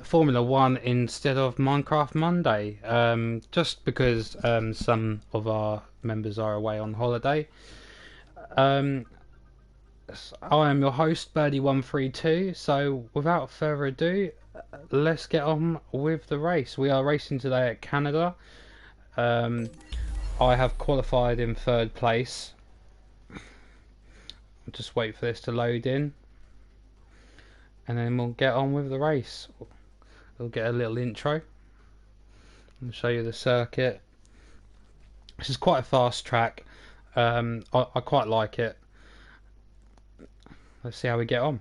Formula One instead of Minecraft Monday, just because some of our members are away on holiday. Um, I am your host, Birdie132. So, without further ado, let's get on with the race. We are racing today at Canada. Um, I have qualified in third place. Just wait for this to load in, and then we'll get on with the race. We'll get a little intro and show you the circuit. This is quite a fast track. I quite like it. Let's see how we get on.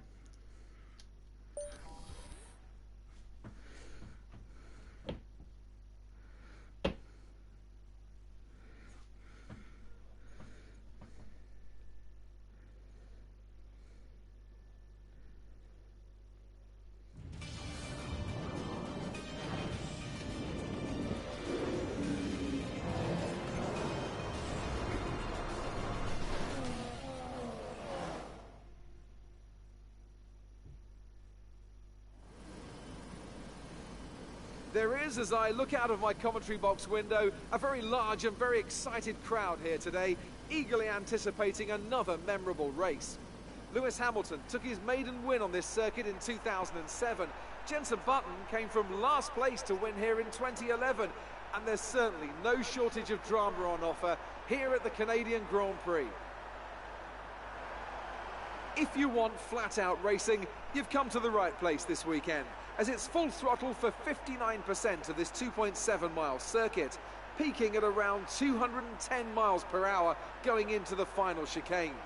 There is, as I look out of my commentary box window, a very large and very excited crowd here today, eagerly anticipating another memorable race. Lewis Hamilton took his maiden win on this circuit in 2007. Jenson Button came from last place to win here in 2011, and there's certainly no shortage of drama on offer here at the Canadian Grand Prix. If you want flat-out racing, you've come to the right place this weekend, as it's full throttle for 59% of this 2.7-mile circuit, peaking at around 210 miles per hour going into the final chicane.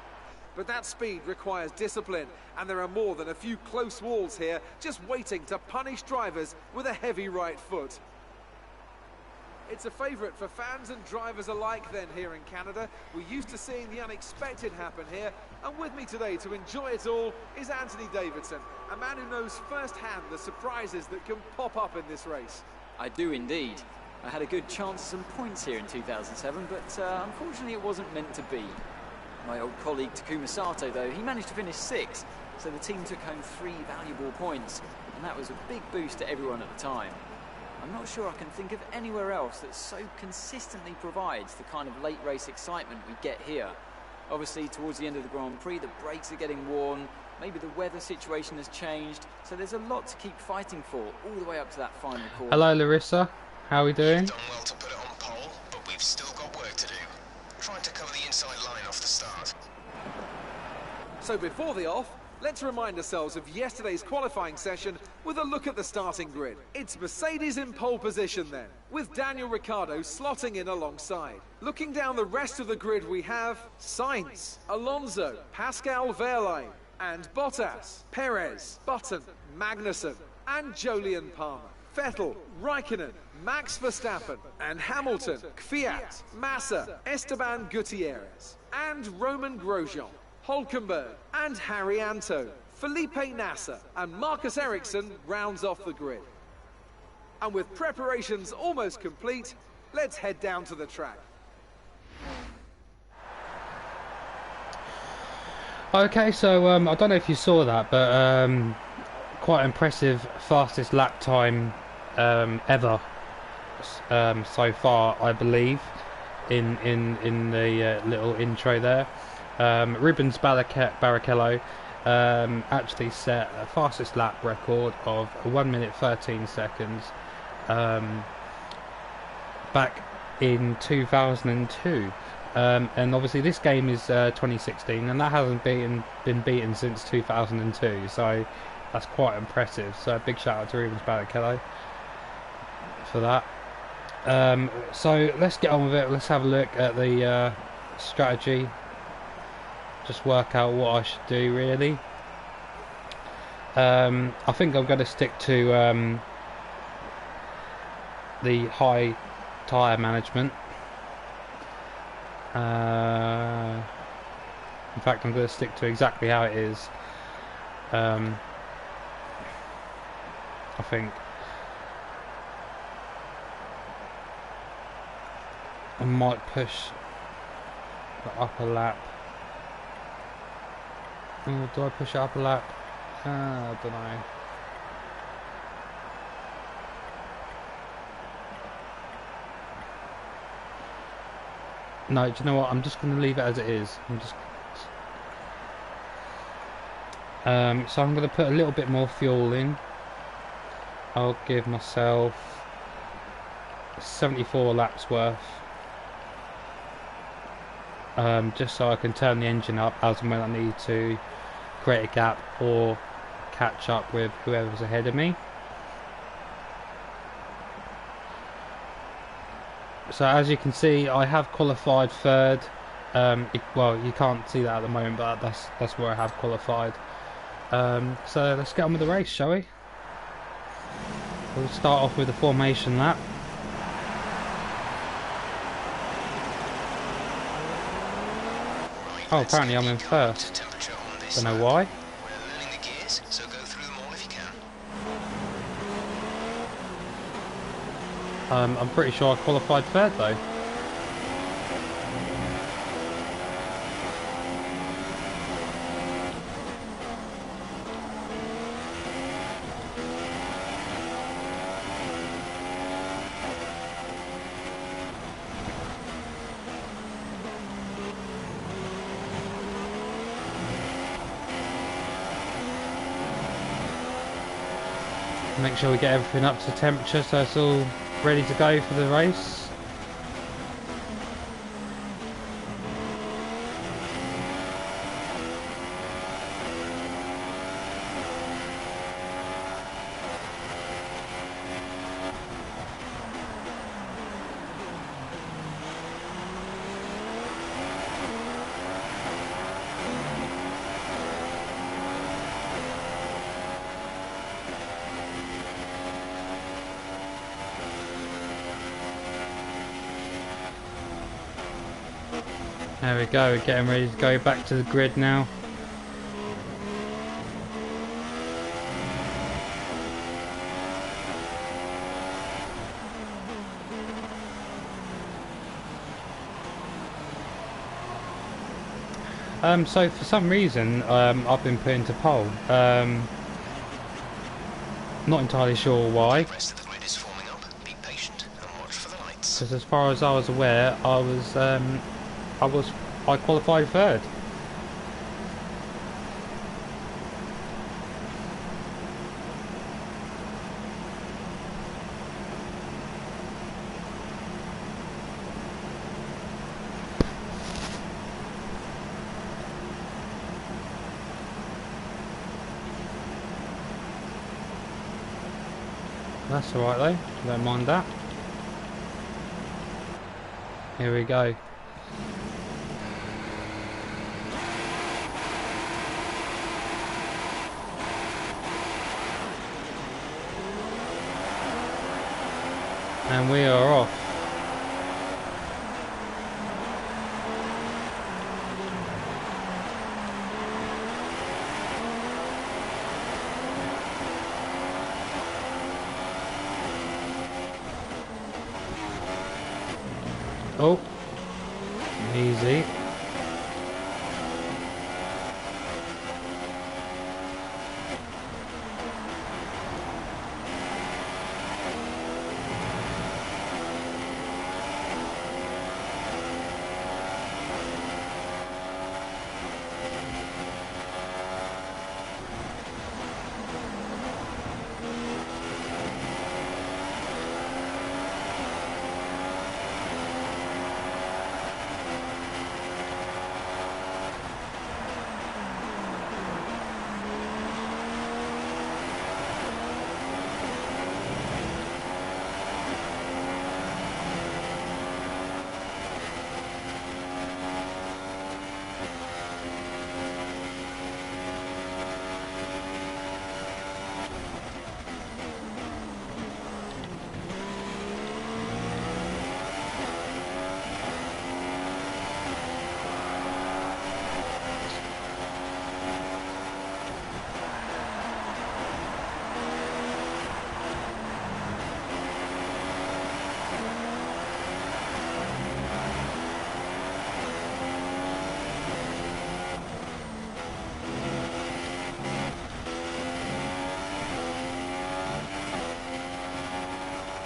But that speed requires discipline, and there are more than a few close walls here just waiting to punish drivers with a heavy right foot. It's a favourite for fans and drivers alike then here in Canada. We're used to seeing the unexpected happen here, and with me today to enjoy it all is Anthony Davidson, a man who knows firsthand the surprises that can pop up in this race. I do indeed. I had a good chance at some points here in 2007, but unfortunately it wasn't meant to be. My old colleague Takuma Sato, though, he managed to finish 6th, so the team took home 3 valuable points, and that was a big boost to everyone at the time. I'm not sure I can think of anywhere else that so consistently provides the kind of late race excitement we get here. Obviously, towards the end of the Grand Prix, the brakes are getting worn, maybe the weather situation has changed, so there's a lot to keep fighting for, all the way up to that final corner. Hello, Larissa. How are we doing? You've done well to put it on pole, but we've still got work to do. Trying to cover the inside line off the start. So before the off, let's remind ourselves of yesterday's qualifying session with a look at the starting grid. It's Mercedes in pole position then, with Daniel Ricciardo slotting in alongside. Looking down the rest of the grid, we have Sainz, Alonso, Pascal Wehrlein, and Bottas, Perez, Button, Magnussen, and Jolyon Palmer. Vettel, Raikkonen, Max Verstappen, and Hamilton, Kvyat, Massa, Esteban Gutierrez, and Roman Grosjean. Hulkenberg and Harry Anto, Felipe Nasser and Marcus Ericsson rounds off the grid. And with preparations almost complete, let's head down to the track. Okay, so I don't know if you saw that, but quite impressive fastest lap time ever so far, I believe, in the little intro there. Rubens Barrichello actually set a fastest lap record of 1 minute 13 seconds back in 2002. And obviously this game is 2016, and that hasn't been beaten since 2002, so that's quite impressive. So a big shout out to Rubens Barrichello for that. So let's get on with it. Let's have a look at the strategy. Just work out what I should do, really. I think I'm going to stick to the high tyre management. In fact, I'm going to stick to exactly how it is. I think I might push the upper lap. Oh, do I push it up a lap? I don't know. No, do you know what? I'm just going to leave it as it is. So I'm going to put a little bit more fuel in. I'll give myself 74 laps worth. Just so I can turn the engine up as and when I need to create a gap or catch up with whoever's ahead of me. So as you can see, I have qualified third. Well, you can't see that at the moment, but that's where I have qualified. So let's get on with the race, shall we? We'll start off with the formation lap. Oh, apparently I'm in first. Don't know why. We're learning the gears, so go through them all if you can. I'm pretty sure I qualified third though. Make sure we get everything up to temperature so it's all ready to go for the race. There we go, we're getting ready to go back to the grid now. So for some reason, I've been put into pole. Not entirely sure why. The rest of the grid is forming up. Be patient and watch for the lights. Because as far as I was aware, I qualified third. That's alright though, don't mind that. Here we go. And we are off. Oh, easy.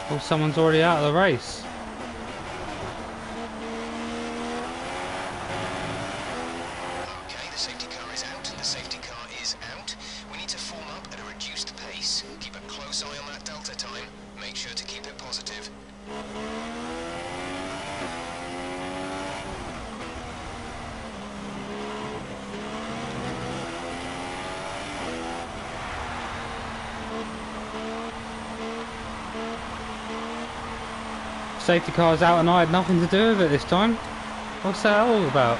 Oh, someone's already out of the race. close eye on that delta time. Make sure to keep it positive. Safety car's out and I had nothing to do with it this time. What's that all about?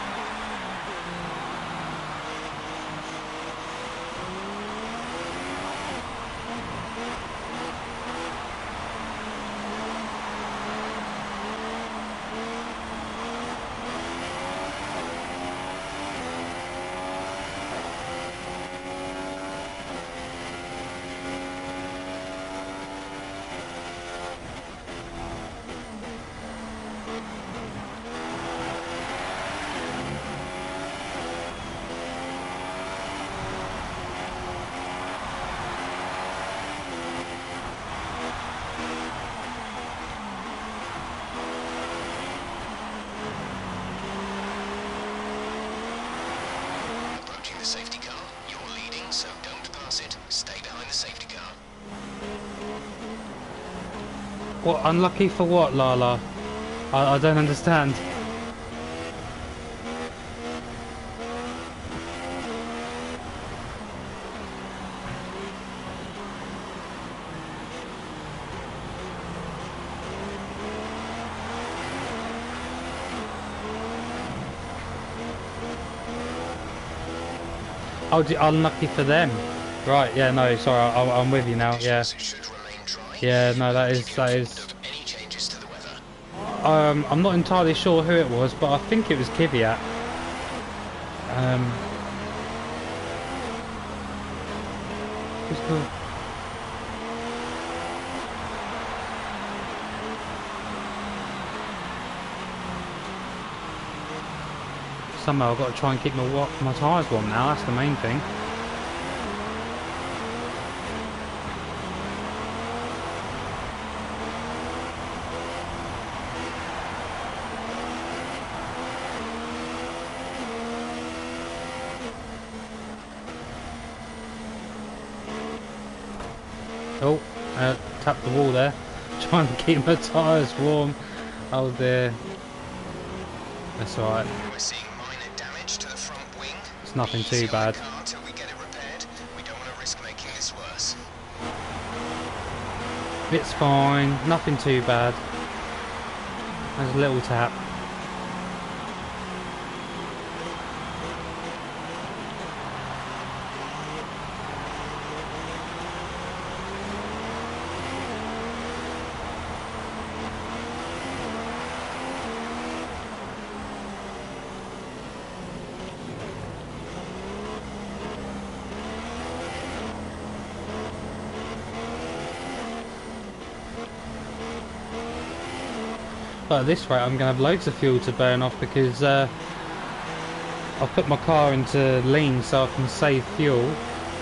Approaching the safety car. You're leading, so don't pass it. Stay behind the safety car. What, unlucky for what, Lala? I don't understand. Oh, unlucky for them. Right, yeah, no, sorry, I'm with you now, yeah. Yeah, no, that is... Any changes to the weather? I'm not entirely sure who it was, but I think it was Kvyat. Who's cool? Somehow I've got to try and keep my tyres warm now, that's the main thing. Oh, tapped the wall there. Trying to keep my tyres warm. Oh dear. That's alright. We're seeing minor damage to the front wing. It's nothing Be too easy on bad. the car till we get it repaired. We don't want to risk making this worse. It's fine. Nothing too bad. There's a little tap. But at this rate I'm going to have loads of fuel to burn off because I've put my car into lean so I can save fuel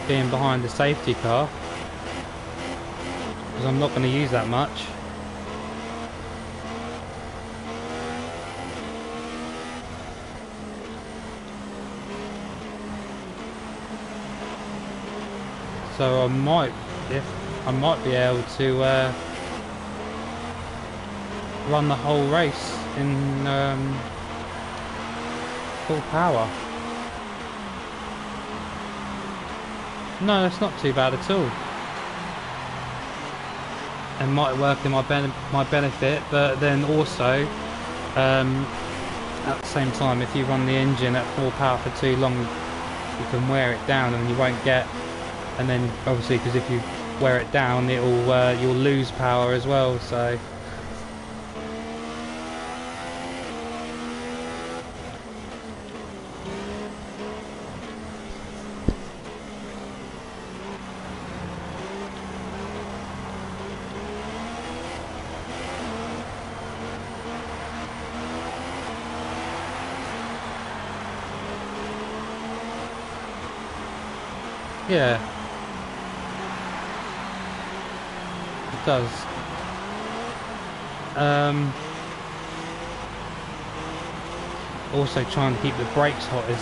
being behind the safety car, because I'm not going to use that much. So I might be able to run the whole race in full power. No, that's not too bad at all. It might work in my benefit, but then also at the same time, if you run the engine at full power for too long, you can wear it down and you won't get. And then obviously, because if you wear it down, it'll you'll lose power as well. So. Yeah, it does. Also trying to keep the brakes hot is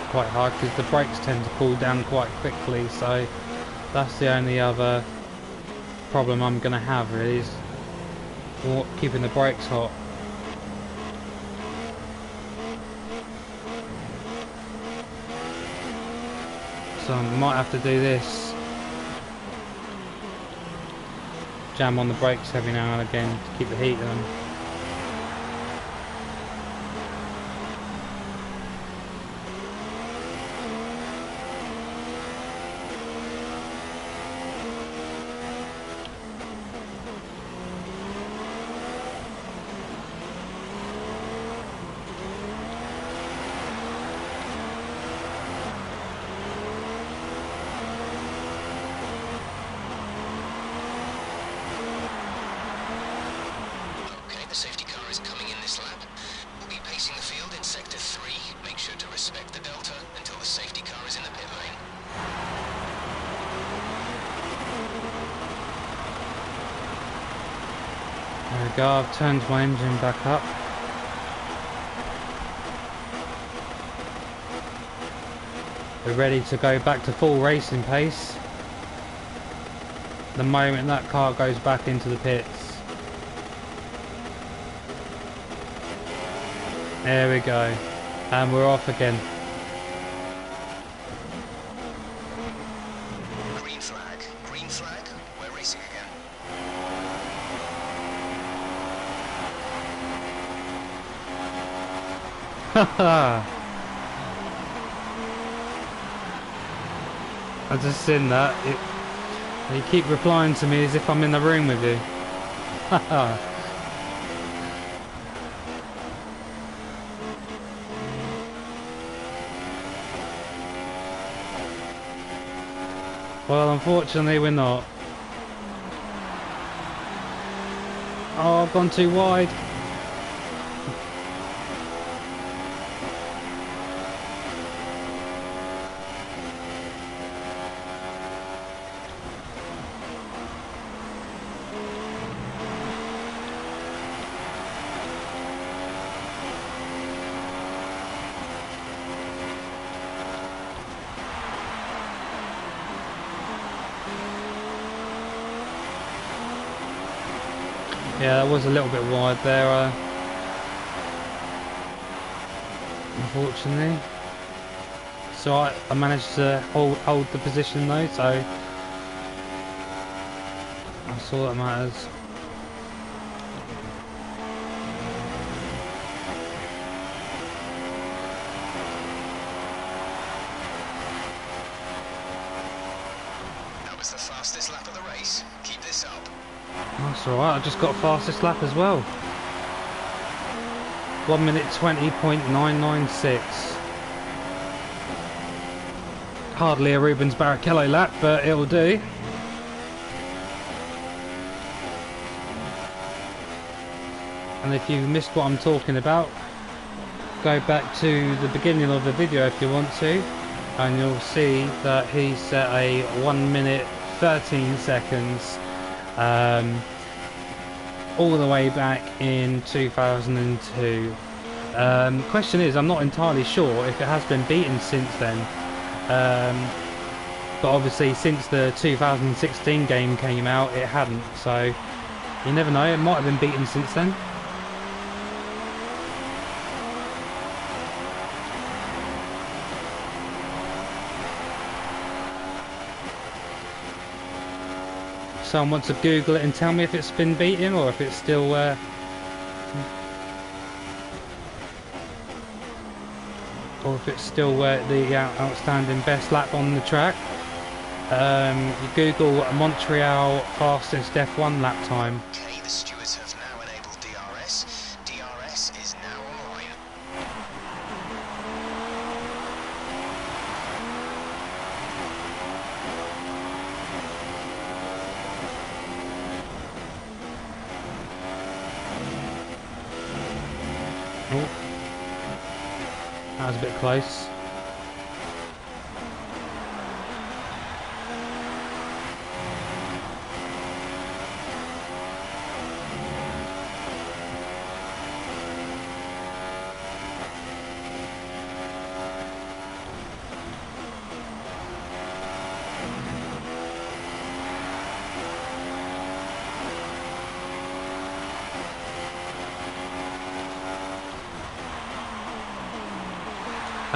quite hard because the brakes tend to cool down quite quickly. So that's the only other problem I'm going to have really is keeping the brakes hot. So I might have to do this. Jam on the brakes every now and again to keep the heat on. The safety car is coming in this lap. We'll be pacing the field in sector 3. Make sure to respect the delta until the safety car is in the pit lane. There we go, I've turned my engine back up. We're ready to go back to full racing pace the moment that car goes back into the pits. There we go, and we're off again. Green flag, we're racing again. Haha! I just seen that. You keep replying to me as if I'm in the room with you. Haha! Well, unfortunately we're not. Oh, I've gone too wide. Yeah, that was a little bit wide there, unfortunately. So I managed to hold the position though, so that's all that matters. That was the fastest lap of the race. Keep this up. That's alright, I just got fastest lap as well. 1 minute 20.996. Hardly a Rubens Barrichello lap, but it'll do. And if you missed what I'm talking about, go back to the beginning of the video if you want to, and you'll see that he set a 1 minute 13 seconds all the way back in 2002. Question is, I'm not entirely sure if it has been beaten since then, but obviously since the 2016 game came out it hadn't, so you never know, it might have been beaten since then. Someone wants to Google it and tell me if it's been beaten or if it's still the outstanding best lap on the track. You Google Montreal fastest F1 lap time. Okay, the stewards have now enabled DRS. DRS is now online. Oh, that was a bit close.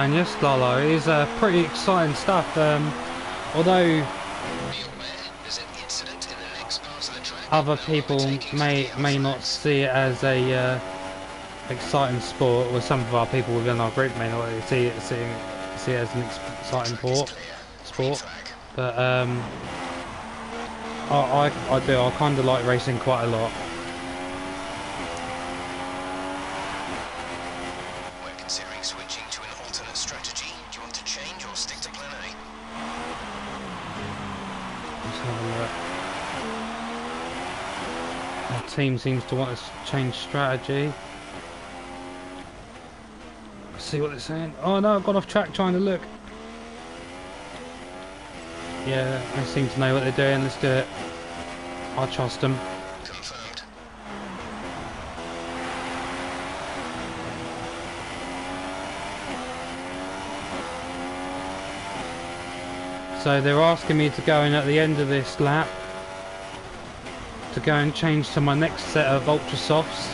And yes, Lalo, it is pretty exciting stuff. Although Be aware, there's an incident in the next part of the track. other No people overtaking may to the not outside. see it as a exciting sport, or some of our people within our group may not see it as an exciting Track is sport. clear. Green flag. But I do. I kind of like racing quite a lot. We're considering switching to an alternate strategy. Do you want to change or stick to plan A? Let's have a look. Our team seems to want us to change strategy. Let's see what they're saying. Oh no, I've gone off track trying to look. Yeah, they seem to know what they're doing. Let's do it. I trust them. Confirmed. So they're asking me to go in at the end of this lap to go and change to my next set of Ultra Softs,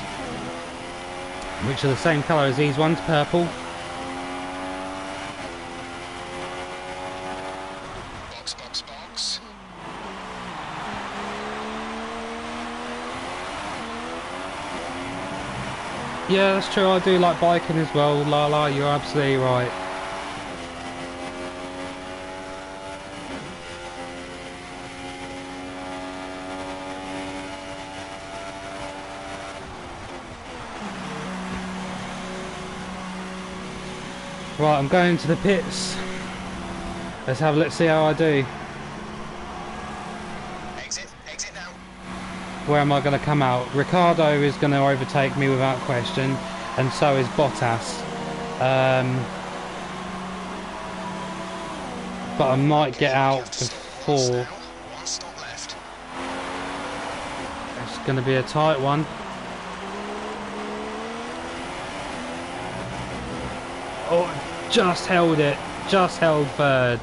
which are the same colour as these ones, purple. Box, box, box. Yeah, that's true. I do like biking as well, Lala. You're absolutely right. Right, I'm going to the pits. Let's see how I do. Exit, exit now. Where am I going to come out? Ricardo is going to overtake me without question, and so is Bottas. But I might get out before. Now, one stop left. It's going to be a tight one. Oh, just held it. Just held third.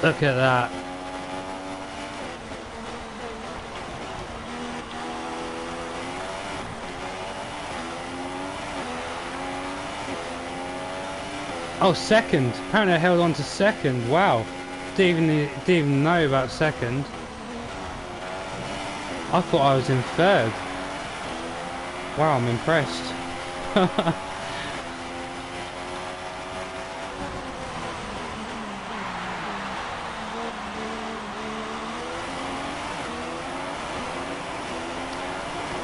Look at that. Oh, second. Apparently I held on to second. Wow. Didn't even know about second. I thought I was in third. Wow, I'm impressed.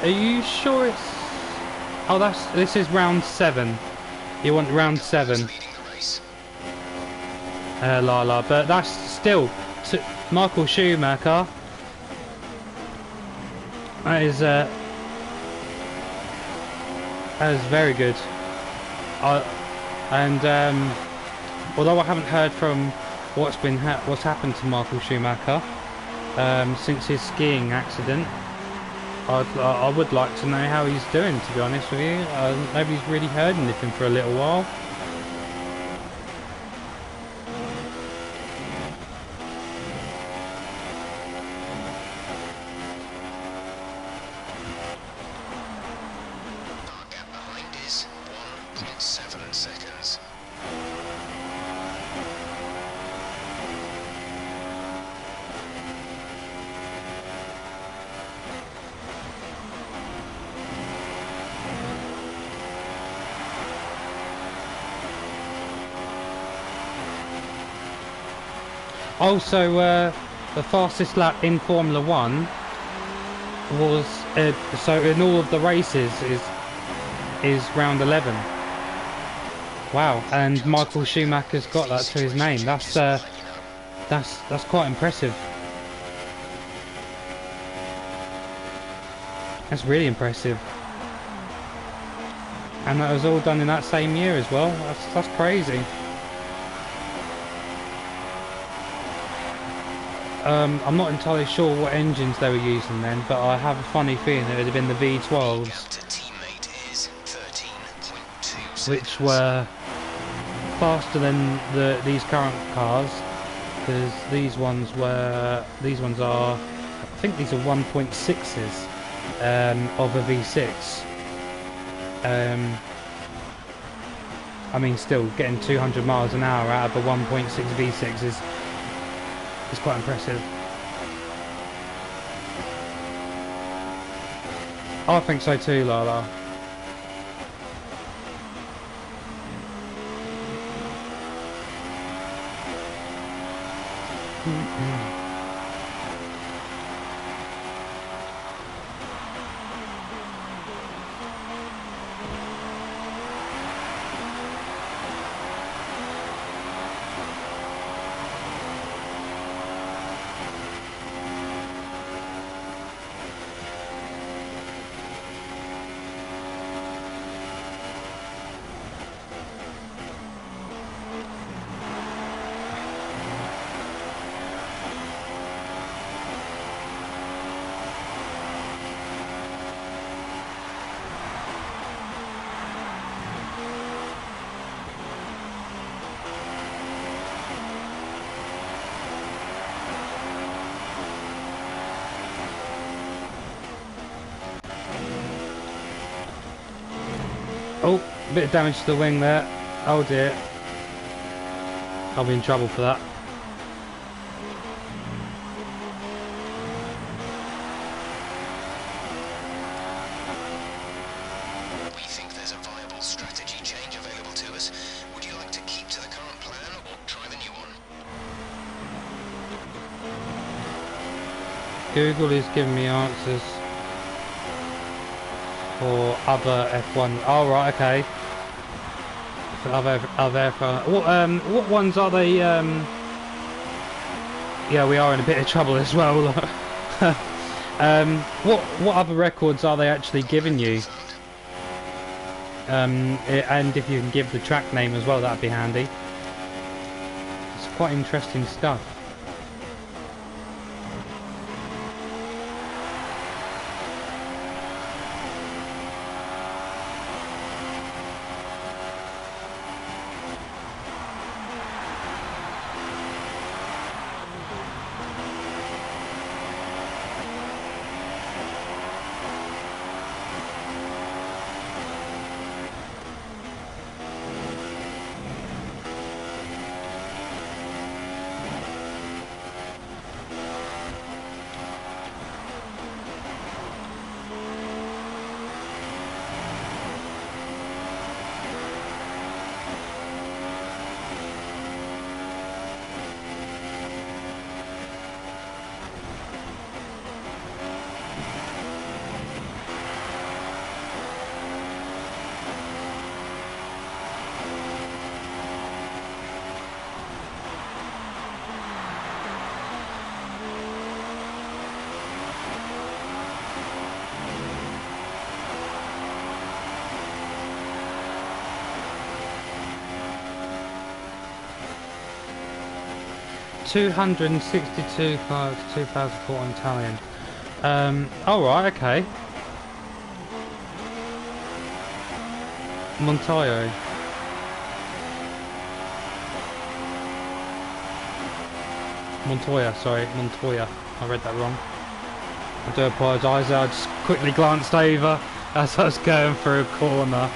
Are you sure it's... Oh, this is round 7. You want round 7. Leading the race. Lala, but that's still Michael Schumacher. That is very good. Although I haven't heard from what's happened to Michael Schumacher since his skiing accident, I would like to know how he's doing. To be honest with you, nobody's really heard anything for a little while. Our gap behind is 1.7 seconds. Also, the fastest lap in Formula 1 was so in all of the races is round 11. Wow, and Michael Schumacher's got that to his name. That's quite impressive. That's really impressive. And that was all done in that same year as well. That's crazy. I'm not entirely sure what engines they were using then, but I have a funny feeling it would have been the V12s, Gap to teammate is 13.2 seconds. which were faster than these current cars, because these ones are, I think these are 1.6s, of a V6. I mean, still getting 200 miles an hour out of a 1.6 V6 is quite impressive. I think so too, Lala. Oh, a bit of damage to the wing there. Oh dear. I'll be in trouble for that. We think there's a viable strategy change available to us. Would you like to keep to the current plan or try the new one? Google is giving me answers for other F1. Oh right, okay. For other F1. What ones are they? Yeah, we are in a bit of trouble as well. What other records are they actually giving you? And if you can give the track name as well, that'd be handy. It's quite interesting stuff. $262 cars, 2004 Italian. Alright, okay. Montoya. Montoya, sorry, Montoya. I read that wrong. I do apologise, I just quickly glanced over as I was going through a corner.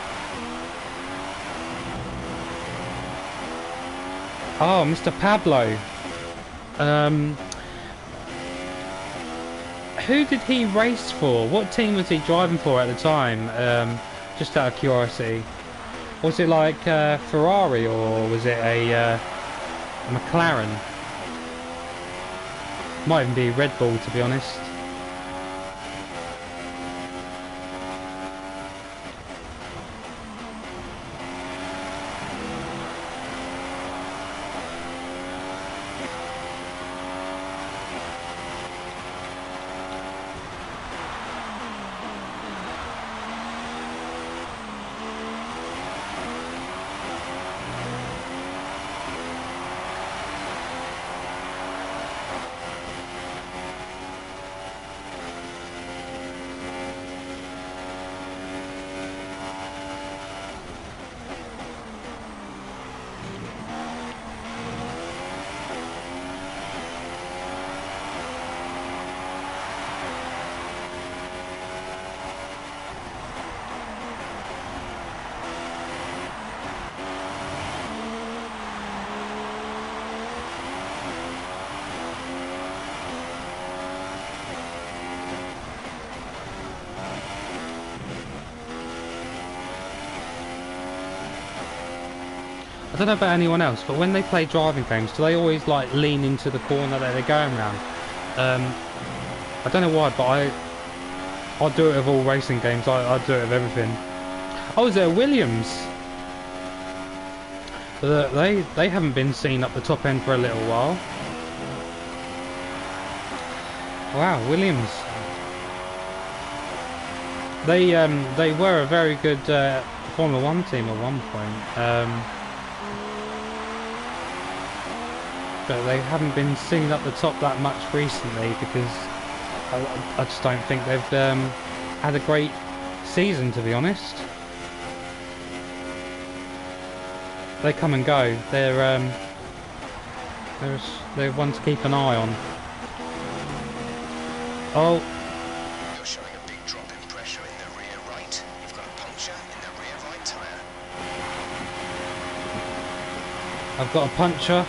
Oh, Mr. Pablo. Who did he race for? What team was he driving for at the time? Just out of curiosity. Was it like Ferrari or was it a McLaren? Might even be Red Bull, to be honest. don't know about anyone else, but when they play driving games, do they always like lean into the corner that they're going around? I don't know why, but I do it with all racing games. I do it with everything. Oh, is there Williams? They haven't been seen up the top end for a little while. Wow, Williams. They were a very good Formula One team at one point, but they haven't been seen up the top that much recently because I just don't think they've had a great season, to be honest. They come and go. They're one to keep an eye on. Oh. You're showing a big drop in pressure in the rear right. You've got a puncture in the rear right tyre. I've got a puncture.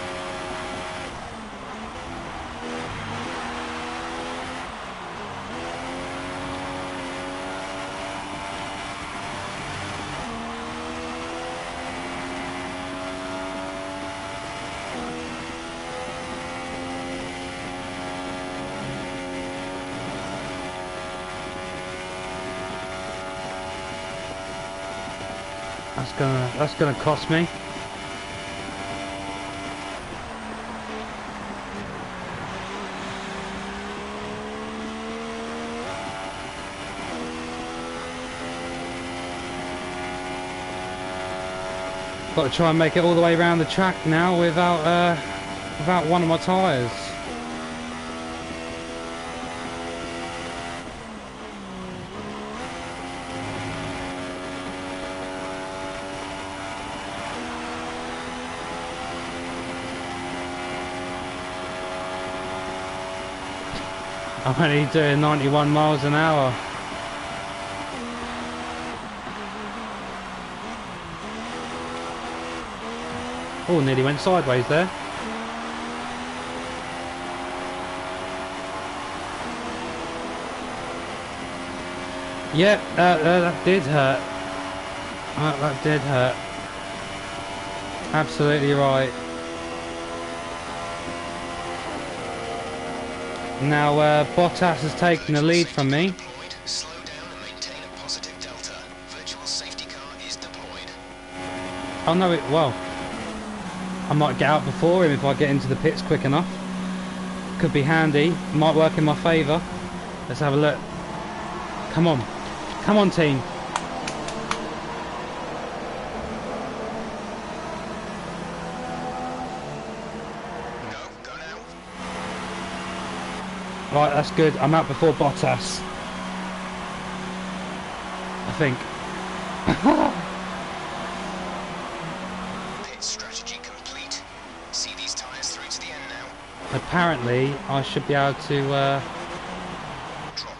That's gonna cost me. Got to try and make it all the way around the track now without one of my tyres. I'm only doing 91 miles an hour. Oh, nearly went sideways there. Yeah, that did hurt. That did hurt. Absolutely right. Now Bottas has taken the lead from me. Slow down and maintain a positive delta. Virtual safety car is deployed. Oh no, well, I might get out before him if I get into the pits quick enough. Could be handy. Might work in my favour. Let's have a look. Come on. Come on, team. Right, that's good. I'm out before Bottas, I think. Pit strategy complete. See these tyres through to the end now. Apparently, I should be able to... Drop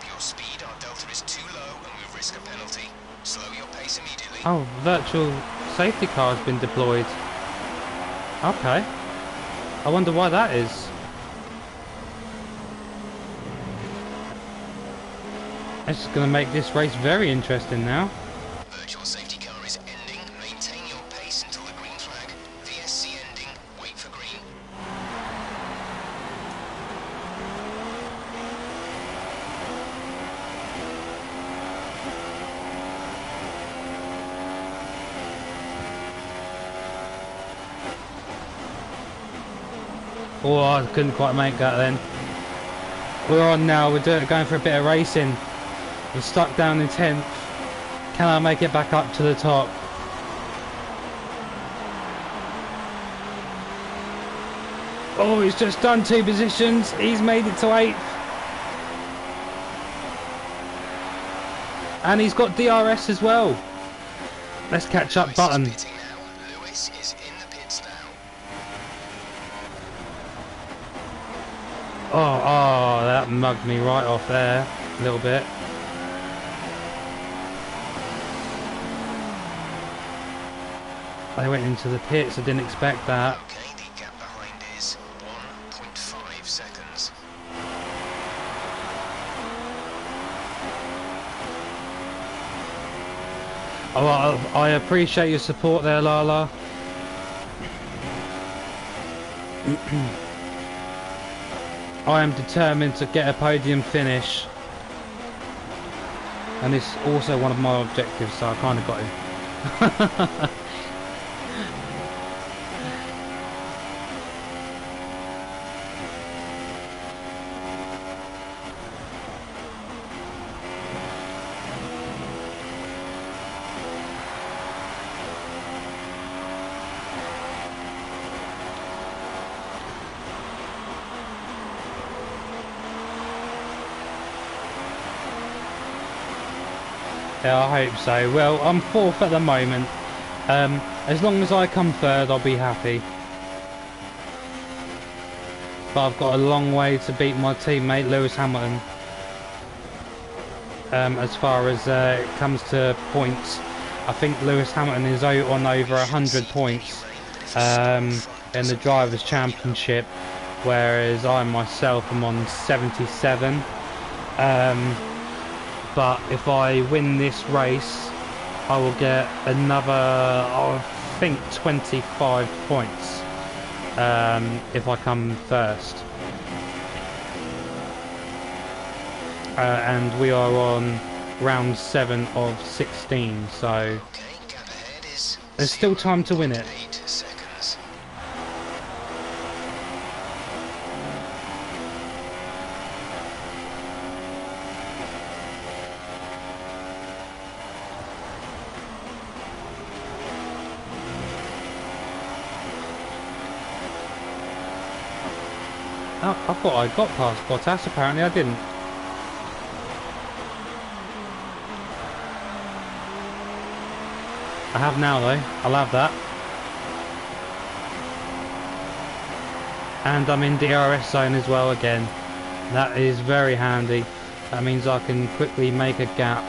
your speed. Our delta is too low and we risk a penalty. Slow your pace immediately. Oh, virtual safety car has been deployed. Okay. I wonder why that is. This is going to make this race very interesting now. Virtual safety car is ending. Maintain your pace until the green flag. VSC ending. Wait for green. Oh, I couldn't quite make that then. We're on now. We're going for a bit of racing. We're stuck down in 10th. Can I make it back up to the top? Oh, he's just done 2 positions. He's made it to 8th. And he's got DRS as well. Let's catch up button. Lewis is pitting now. Lewis is in the pits now. Oh, that mugged me right off there a little bit. I went into the pits. I didn't expect that. Okay, the gap behind is 1.5 seconds. Oh, I appreciate your support there, Lala. I am determined to get a podium finish, and it's also one of my objectives, so I kind of got to. Yeah, I hope so. Well, I'm fourth at the moment. As long as I come third, I'll be happy. But I've got a long way to beat my teammate Lewis Hamilton. As far as it comes to points, I think Lewis Hamilton is on over 100 points in the Drivers' Championship, whereas I myself am on 77. But if I win this race, I will get another, I think, 25 points if I come first. And we are on round 7 of 16, so there's still time to win it. Oh, I thought I got past Bottas, apparently I didn't. I have now though, I'll have that. And I'm in DRS zone as well again. That is very handy. That means I can quickly make a gap.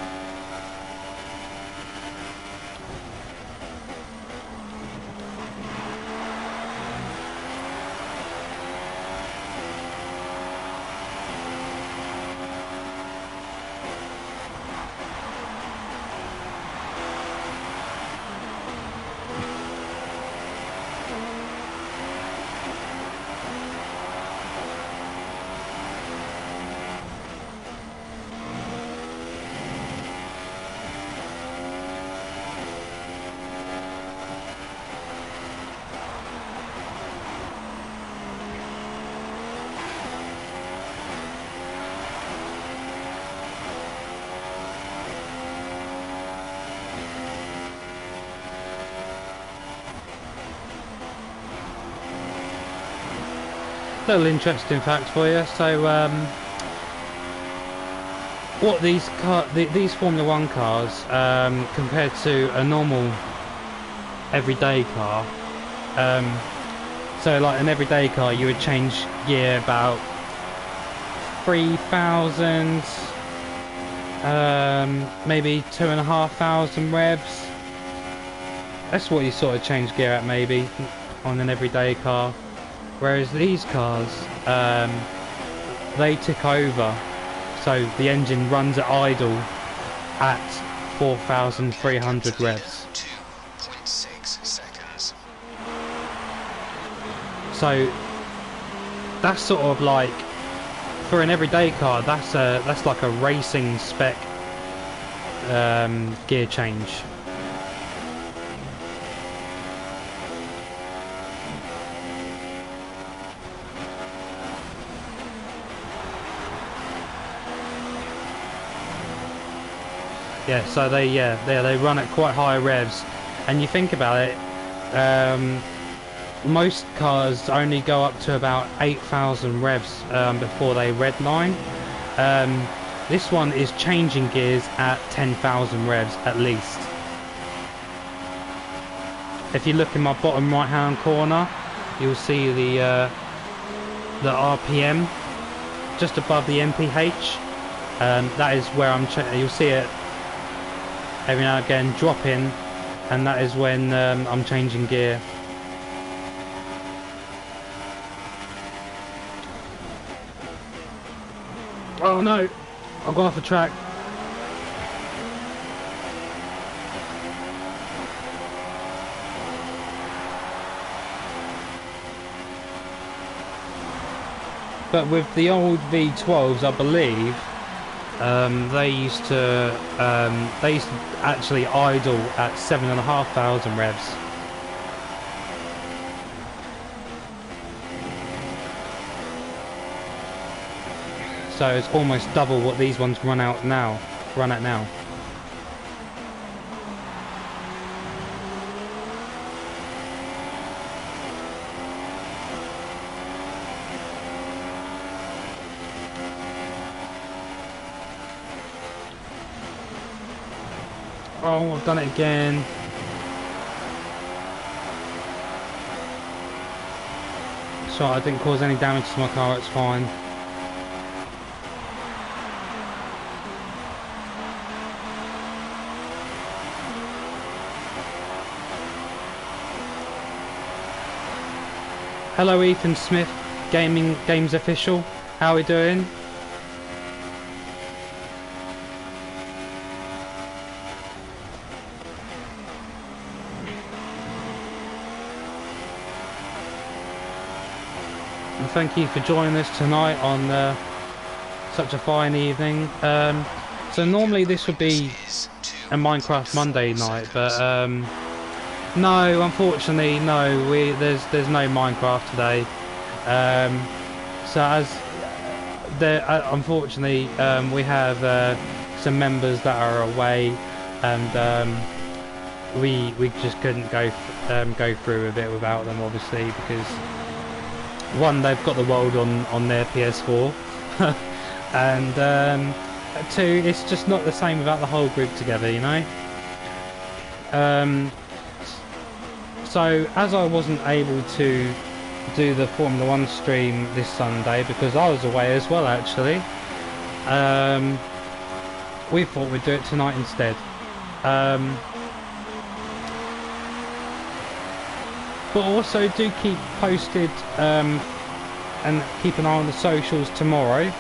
Little interesting fact for you. So, what these Formula One cars compared to a normal everyday car. So, like an everyday car, you would change gear about 3,000, maybe 2,500 revs. That's what you sort of change gear at, maybe on an everyday car. Whereas these cars, they tick over, so the engine runs at idle at 4,300 revs. 2.6 seconds. So that's sort of like, for an everyday car, that's like a racing spec gear change. Yeah, so they run at quite high revs, and you think about it, most cars only go up to about 8,000 revs before they redline. This one is changing gears at 10,000 revs at least. If you look in my bottom right hand corner, you'll see the RPM just above the MPH. That is where you'll see it every now and again drop in, and that is when I'm changing gear. Oh no, I've gone off the track. but with the old V12s, I believe they used to actually idle at 7,500 revs. So it's almost double what these ones run at now. Oh, I've done it again. So I didn't cause any damage to my car, it's fine. Hello Ethan Smith, Games Official. How are we doing? And thank you for joining us tonight on such a fine evening. So normally this would be a Minecraft Monday night, but no, unfortunately, no. There's no Minecraft today. So as unfortunately, we have some members that are away, and we just couldn't go through with it without them, obviously, because one, they've got the world on their PS4, and two, it's just not the same without the whole group together, you know. So as I wasn't able to do the Formula 1 stream this Sunday because I was away as well, actually, we thought we'd do it tonight instead. But also do keep posted and keep an eye on the socials tomorrow,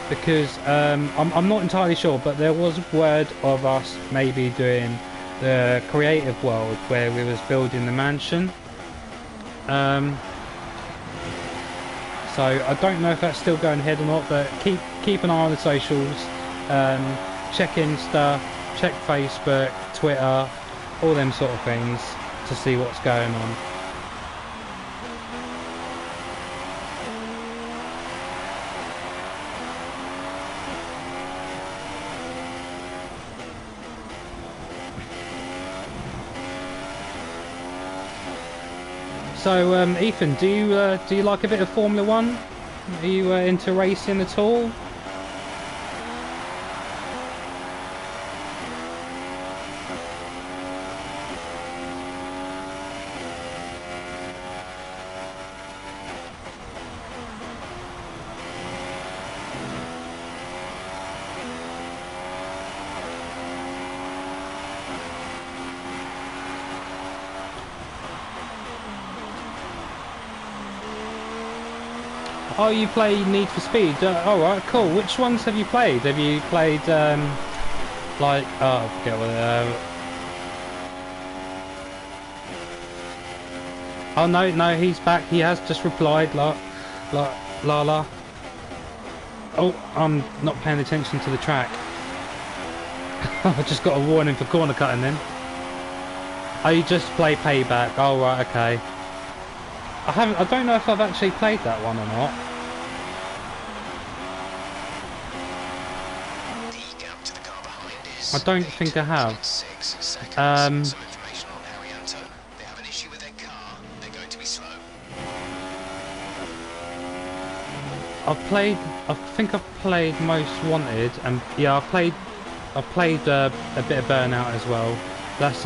because I'm not entirely sure, but there was word of us maybe doing the creative world where we was building the mansion. So I don't know if that's still going ahead or not, but keep an eye on the socials, check Insta, check Facebook, Twitter, all them sort of things to see what's going on. So, Ethan, do you like a bit of Formula 1? Are you into racing at all? Oh, you play Need for Speed? Alright, cool. Which ones have you played? Have you played, like, oh, I forget what, oh, no, he's back. He has just replied, la. Oh, I'm not paying attention to the track. I just got a warning for corner cutting then. Oh, you just play Payback. Oh, right, okay. I don't know if I've actually played that one or not. I don't think I have. I think I've played Most Wanted, and yeah, I've played a bit of Burnout as well. That's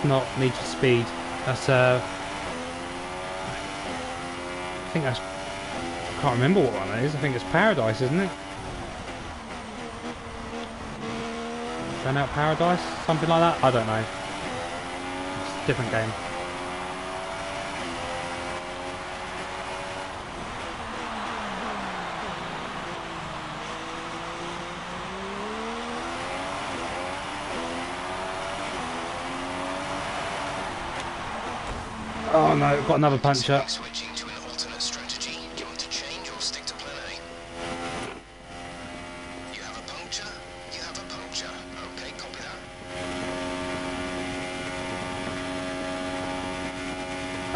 not Need for Speed. That's I think that's, I can't remember what one it is. I think it's Paradise, isn't it? Burnout Paradise? Something like that? I don't know. It's a different game. Oh no, got another puncher. Switching to an alternate strategy. Do you want to change or stick to plan A?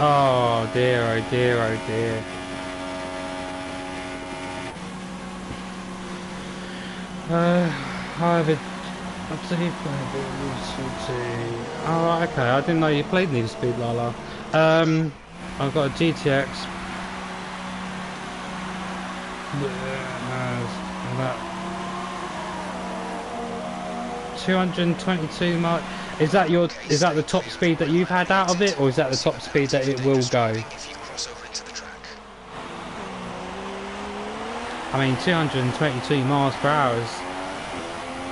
Oh dear, oh dear, oh dear. I have a... I believe oh, okay, I didn't know you played Need for Speed Lala. I've got a GTX. That 222 miles. Is that your? Is that the top speed that you've had out of it, or is that the top speed that it will go? I mean, 222 miles per hour is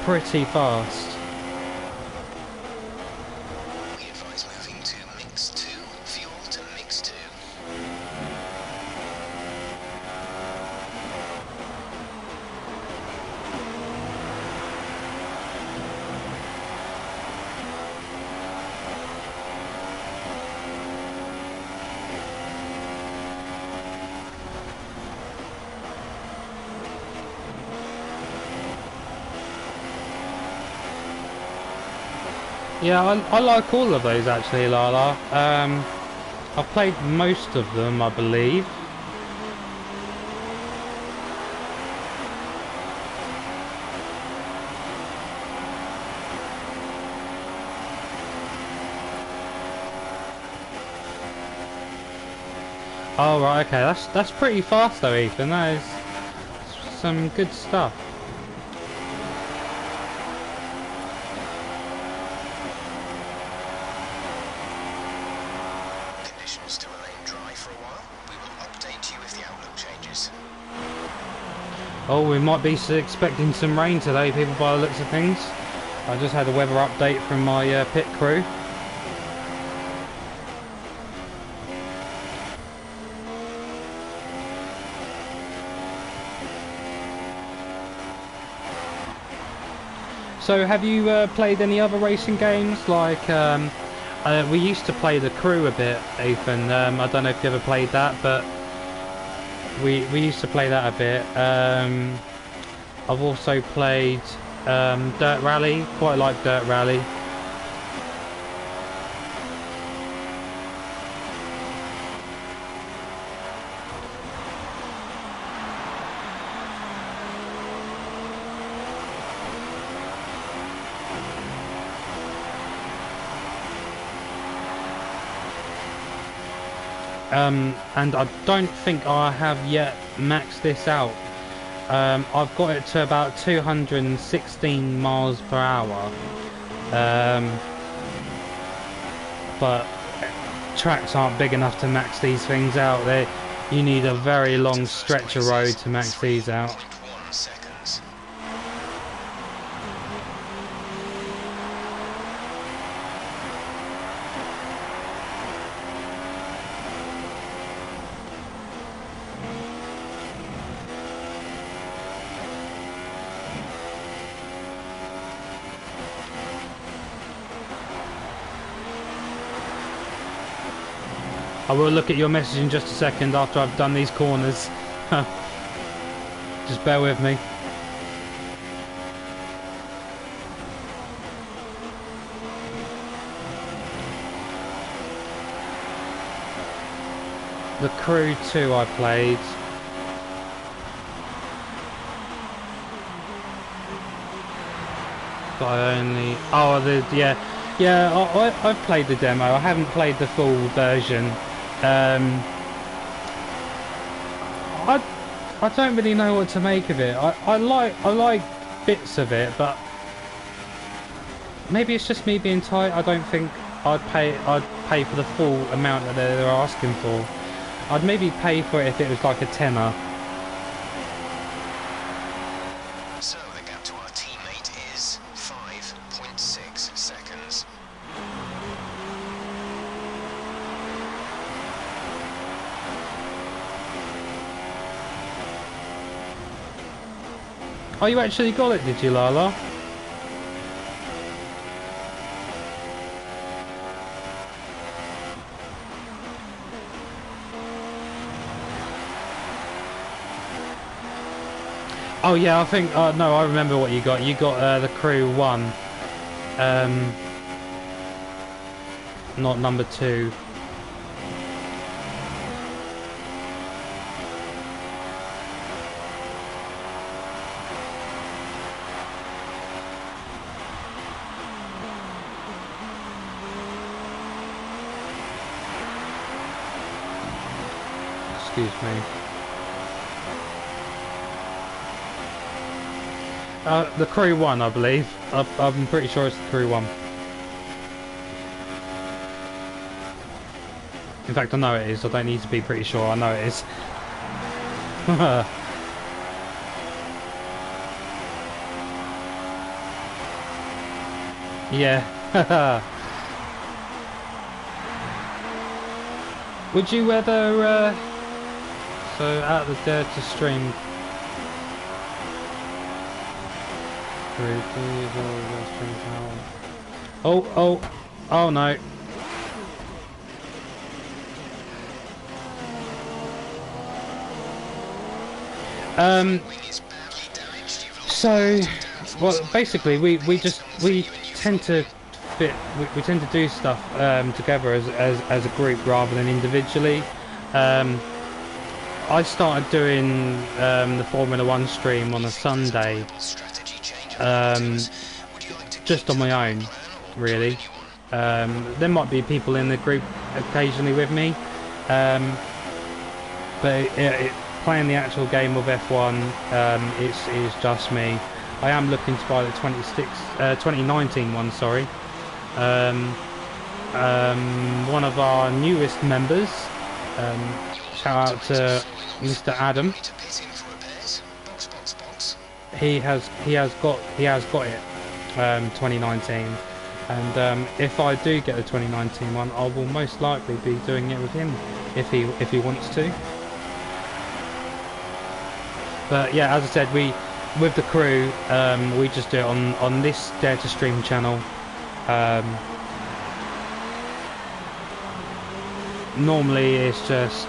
pretty fast. We advise moving to mix 2, fuel to mix 2. Yeah, I like all of those actually, Lala. I've played most of them, I believe. Oh right, okay, that's pretty fast though, Ethan. That is some good stuff. Conditions to remain dry for a while. We will update you if the outlook changes. Oh, we might be expecting some rain today, people, by the looks of things. I just had a weather update from my pit crew. So have you played any other racing games? Like, we used to play The Crew a bit, Ethan. I don't know if you ever played that, but we used to play that a bit. I've also played Dirt Rally, quite like Dirt Rally. And I don't think I have yet maxed this out. I've got it to about 216 miles per hour. But tracks aren't big enough to max these things out. You need a very long stretch of road to max these out. 1 seconds. I will look at your message in just a second after I've done these corners. Just bear with me. The Crew 2 I played. But I only... Oh, yeah, I've played the demo. I haven't played the full version. I don't really know what to make of it. I like bits of it, but maybe it's just me being tight. I don't think I'd pay for the full amount that they're asking for. I'd maybe pay for it if it was like a tenner. So the gap to our teammate is 5.6 seconds. Oh, you actually got it, did you, Lala? Oh yeah, I think, no, I remember what you got. You got the Crew 1. Not number 2. excuse me. The crew won, I believe. I'm pretty sure it's the crew won. In fact, I know it is. I don't need to be pretty sure. I know it is. Yeah. Would you ever, so out the dare to stream. Oh no. So, well, basically, we tend to fit. We tend to do stuff together as a group rather than individually. I started doing the Formula 1 stream on a Sunday, just on my own, really. There might be people in the group occasionally with me, but playing the actual game of F1, it's just me. I am looking to buy the 2019 one, sorry. One of our newest members, shout out to Mr. Adam. He has got it, 2019, and if I do get the 2019 one, I will most likely be doing it with him if he wants to. But yeah, as I said, with the crew, we just do it on this Dare to Stream channel. Normally it's just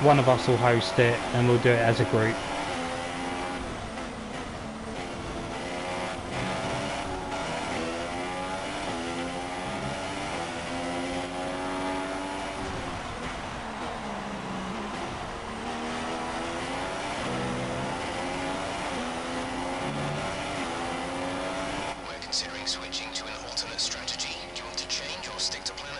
one of us will host it and we'll do it as a group. Considering switching to an alternate strategy. Do you want to change or stick to plan A?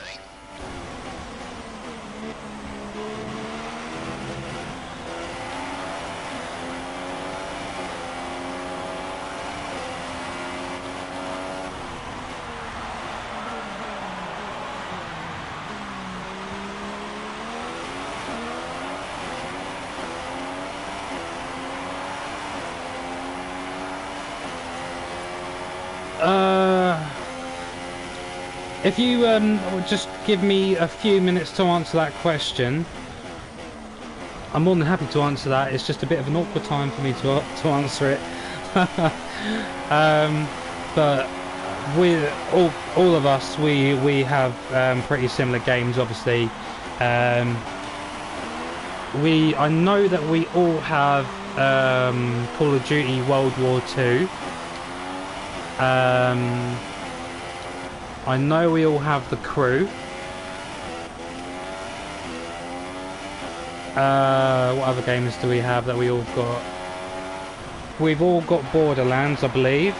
If you would just give me a few minutes to answer that question, I'm more than happy to answer that. It's just a bit of an awkward time for me to answer it. But we all of us we have pretty similar games, obviously. I know that we all have Call of Duty World War II. I know we all have the crew. What other games do we have that we all got? We've all got Borderlands, I believe.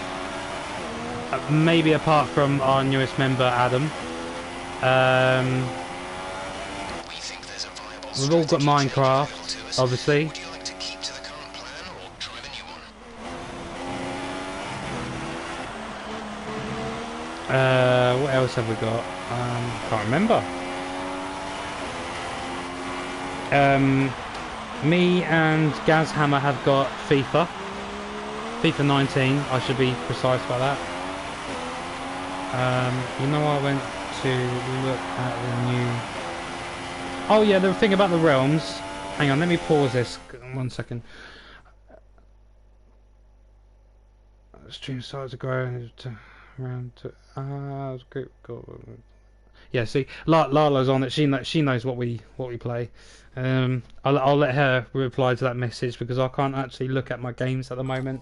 Maybe apart from our newest member, Adam. We've all got Minecraft, obviously. What else have we got? Can't remember. Me and Gazhammer have got FIFA 19, I should be precise about that. You know, I went to look at the new... Oh yeah, the thing about the realms. Hang on, let me pause this 1 second. Stream started to grow around to group. Yeah, see, Lala's on it. She knows what we play. I'll let her reply to that message because I can't actually look at my games at the moment.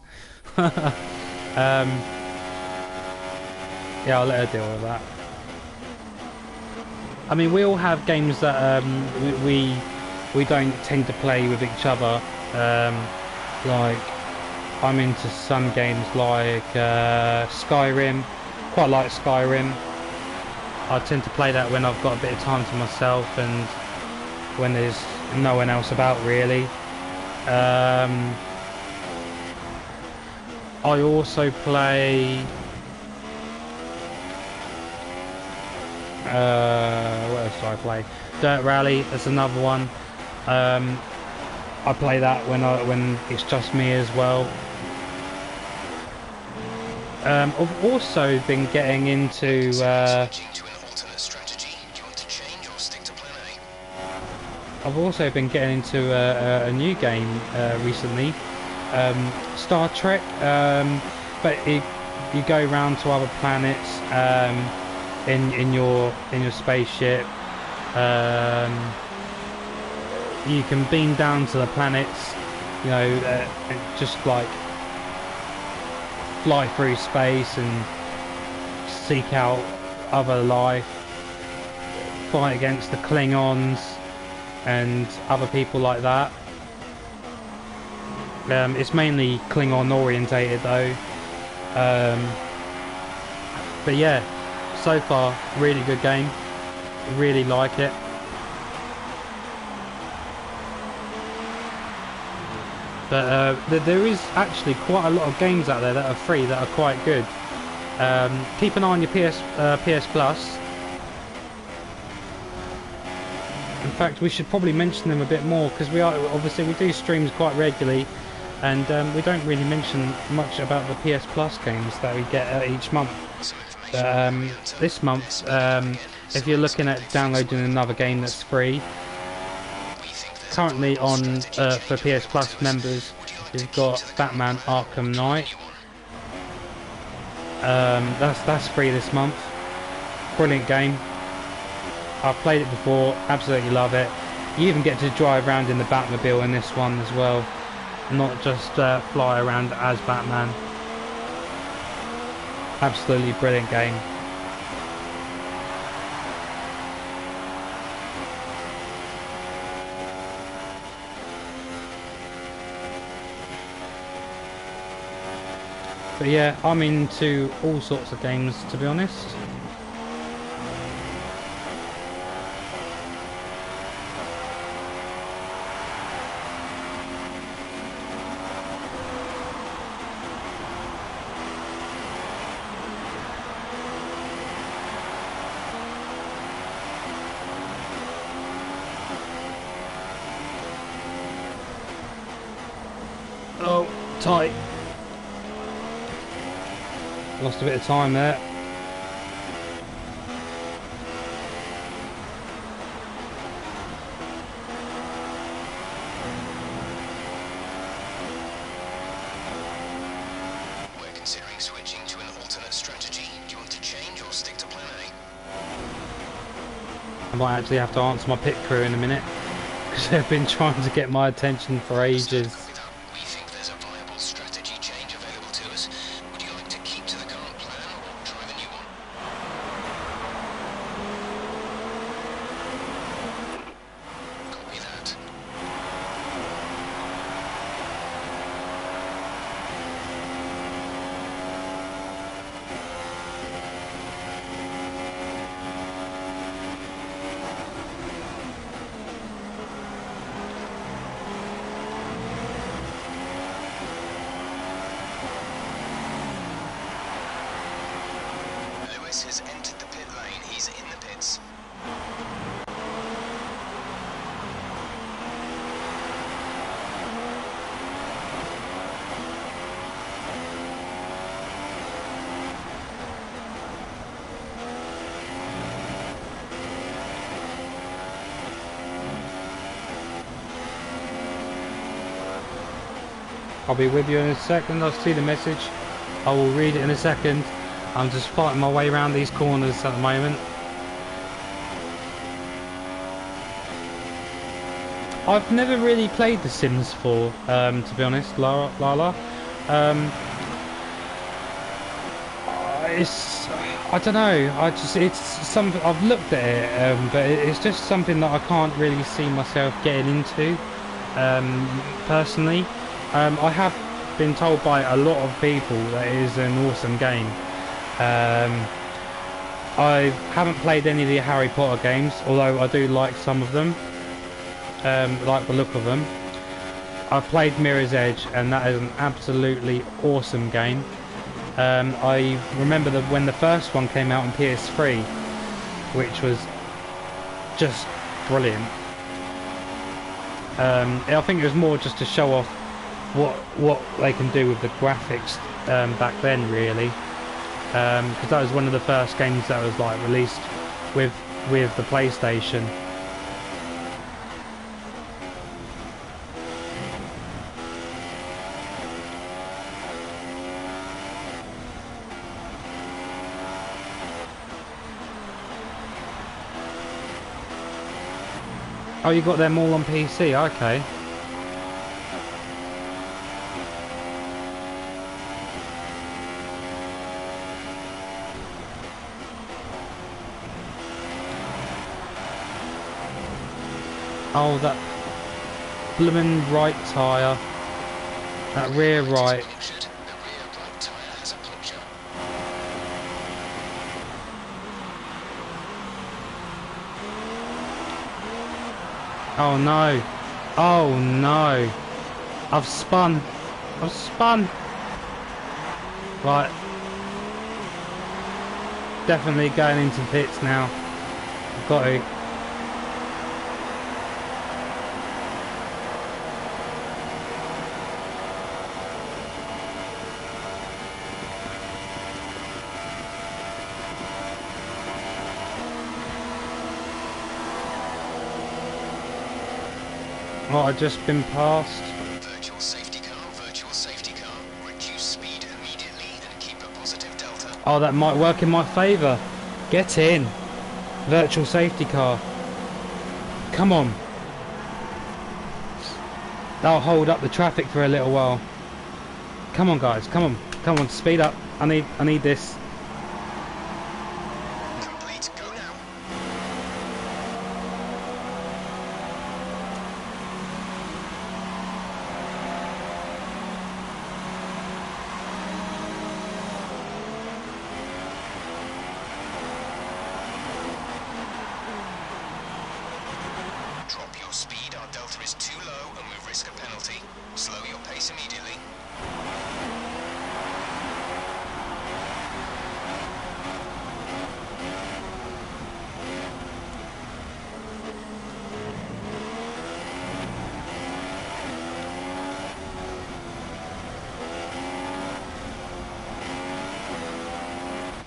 Yeah, I'll let her deal with that. I mean, we all have games that we don't tend to play with each other. Like, I'm into some games like Skyrim. Quite like Skyrim. I tend to play that when I've got a bit of time to myself, and when there's no one else about really. I also play what else do I play? Dirt Rally, that's another one. I play that when it's just me as well. I've also been getting into a new game recently, Star Trek, but you go around to other planets in your spaceship. You can beam down to the planets, you know, just like fly through space and seek out other life, fight against the Klingons and other people like that. It's mainly Klingon orientated though, but yeah, so far really good game, really like it. But there is actually quite a lot of games out there that are free that are quite good. Keep an eye on your PS Plus. In fact, we should probably mention them a bit more, because we do streams quite regularly, and we don't really mention much about the PS Plus games that we get each month. This month, if you're looking at downloading another game that's free, currently on for PS Plus members, you've got Batman Arkham Knight. That's free this month. Brilliant game. I've played it before, absolutely love it. You even get to drive around in the Batmobile in this one as well, not just fly around as Batman. Absolutely brilliant game. But yeah, I'm into all sorts of games, to be honest. Oh, tight. Lost a bit of time there. We're considering switching to an alternate strategy. Do you want to change or stick to plan A? I might actually have to answer my pit crew in a minute, because they've been trying to get my attention for ages. We think there's a viable strategy change available to us. Would you like to keep to the current plan or try the new one? Copy that. Lewis has entered the pit lane. He's in the pits. I'll be with you in a second. I'll see the message. I will read it in a second. I'm just fighting my way around these corners at the moment. I've never really played The Sims 4, to be honest, Lala. I don't know. It's something I've looked at it, but it's just something that I can't really see myself getting into, personally. I have been told by a lot of people that it is an awesome game. I haven't played any of the Harry Potter games, although I do like some of them. like the look of them. I've played Mirror's Edge, and that is an absolutely awesome game. I remember when the first one came out on PS3, which was just brilliant. I think it was more just to show off what they can do with the graphics back then, really, because that was one of the first games that was like released with the PlayStation. Oh, you got them all on PC, okay. Oh, that bloomin' right tyre. That rear right. Oh no. Oh no. I've spun. I've spun. Right. Definitely going into pits now. I've got to. Oh, I've just been passed. Virtual safety car, reduce speed immediately and keep a positive delta. Oh, that might work in my favour. Get in. Virtual safety car. Come on. That'll hold up the traffic for a little while. Come on, guys. Come on. Come on. Speed up. I need this. Complete, go now. Drop your speed, our delta is too low and we risk a penalty. Slow your pace immediately.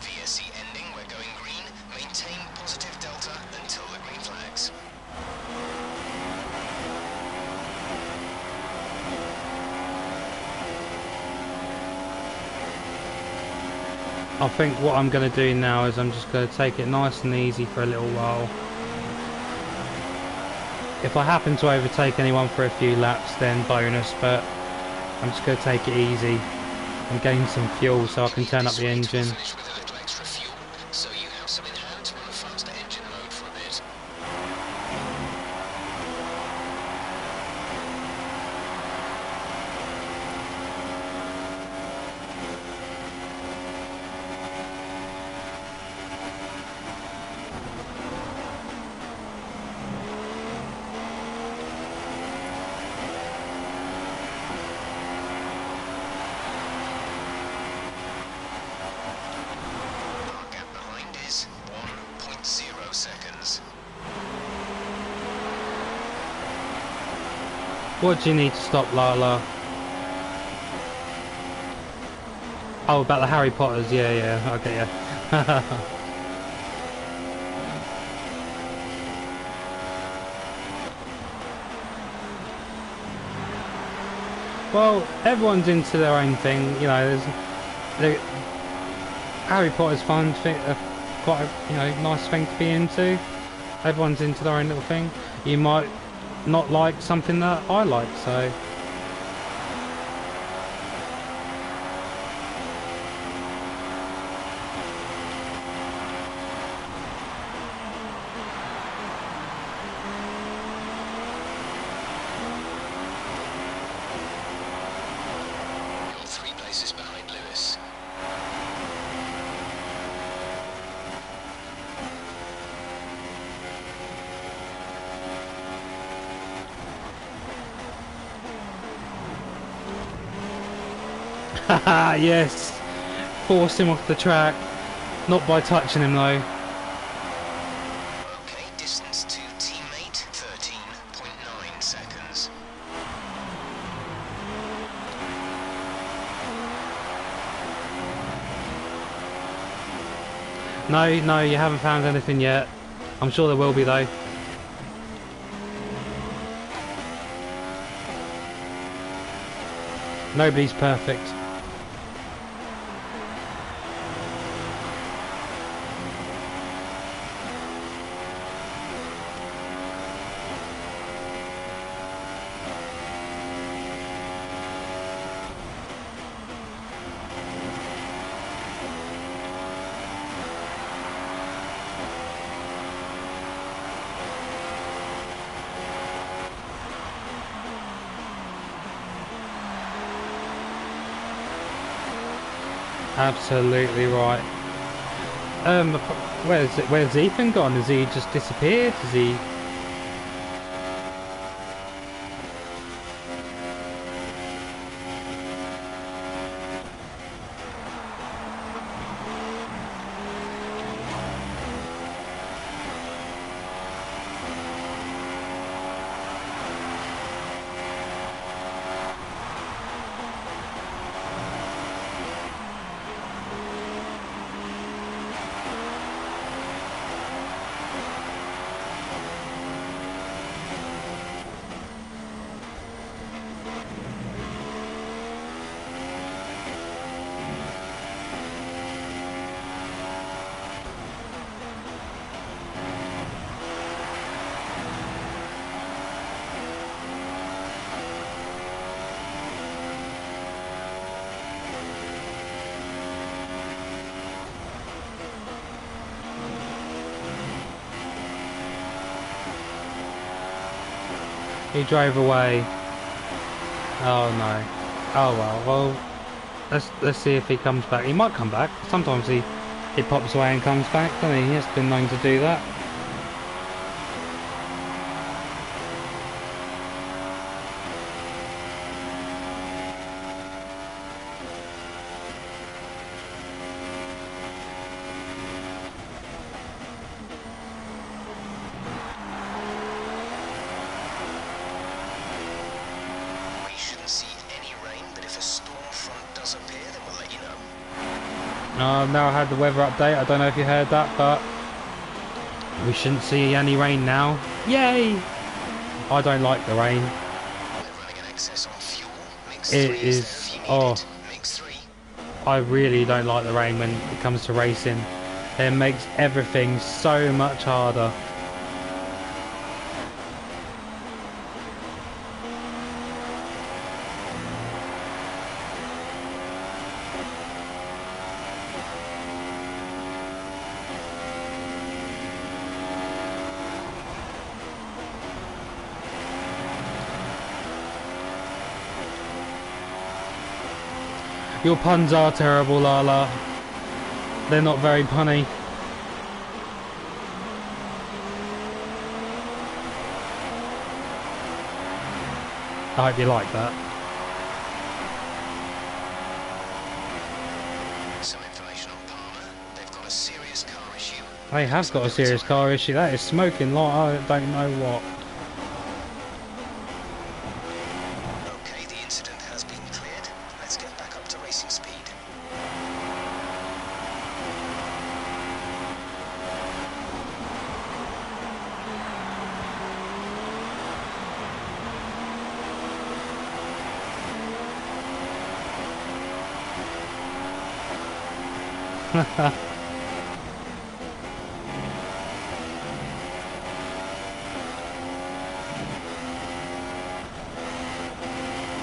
VSC ending, we're going green. Maintain positive delta until the green flags. I think what I'm going to do now is I'm just going to take it nice and easy for a little while. If I happen to overtake anyone for a few laps, then bonus, but I'm just going to take it easy and gain some fuel so I can turn up the engine. Finish with a little extra fuel, so you have some in hand to run a faster engine mode for a bit. Our gap behind is 1.0 seconds. What do you need to stop, Lala? Oh, about the Harry Potters, yeah, okay, yeah. Well, everyone's into their own thing, you know. Harry Potter's fun, quite a nice thing to be into. Everyone's into their own little thing. You might not like something that I like, so. You're 3 places behind Lewis. Haha, yes! Force him off the track. Not by touching him though. Okay, distance to teammate 13.9 seconds. No, no, you haven't found anything yet. I'm sure there will be though. Nobody's perfect. Absolutely right. Where's Ethan gone? Has he just disappeared? Has he? He drove away. Oh no. Oh well. Let's see if he comes back. He might come back. Sometimes he pops away and comes back, doesn't he? He has been known to do that. We shouldn't see any rain, but if a storm front does appear, then we'll let you know. I've now had the weather update. I don't know if you heard that, but we shouldn't see any rain now. Yay! I don't like the rain. We're running an excess on fuel. Mix It 3 is. there if you need Oh, it. Mix 3. I really don't like the rain when it comes to racing. It makes everything so much harder. Your puns are terrible, Lala. They're not very punny. I hope you like that. Some information on Palmer. They've got a serious car issue. They have got a serious car issue. That is smoking like I don't know what. Okay, the incident has been cleared. Let's get back up to racing speed.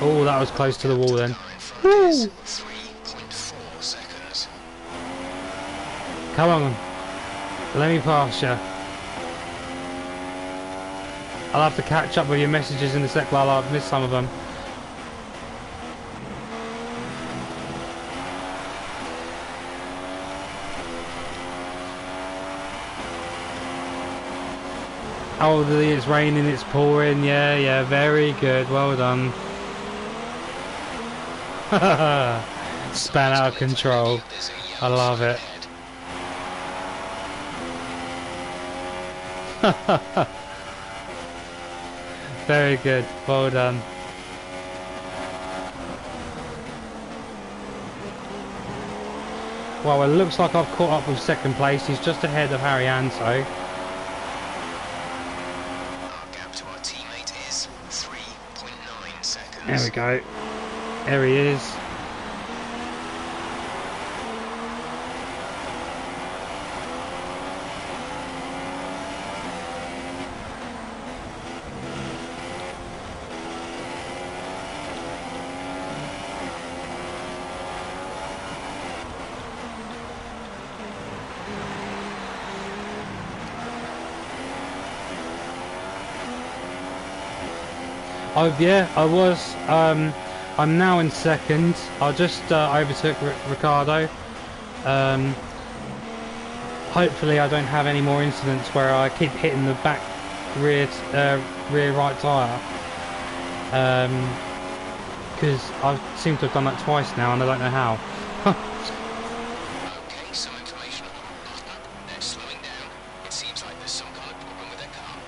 Oh, that was close to the wall then. Car in front is 3.4 seconds. Come on. Let me pass you. I'll have to catch up with your messages in a sec, Lala. I've missed some of them. Oh, it's raining, it's pouring. Yeah, yeah, very good. Well done. Span out of control. I love it. Very good. Well done. Well, it looks like I've caught up with second place. He's just ahead of Harry Anto. Our gap to our teammate is 3.9 seconds. There we go. There he is. Oh yeah, I was. I'm now in second. I just overtook Ricardo. Hopefully, I don't have any more incidents where I keep hitting the back rear right tyre. Because I seem to have done that twice now, and I don't know how. Okay, some information on the button. They're slowing down. It seems like there's some kind of problem with their car.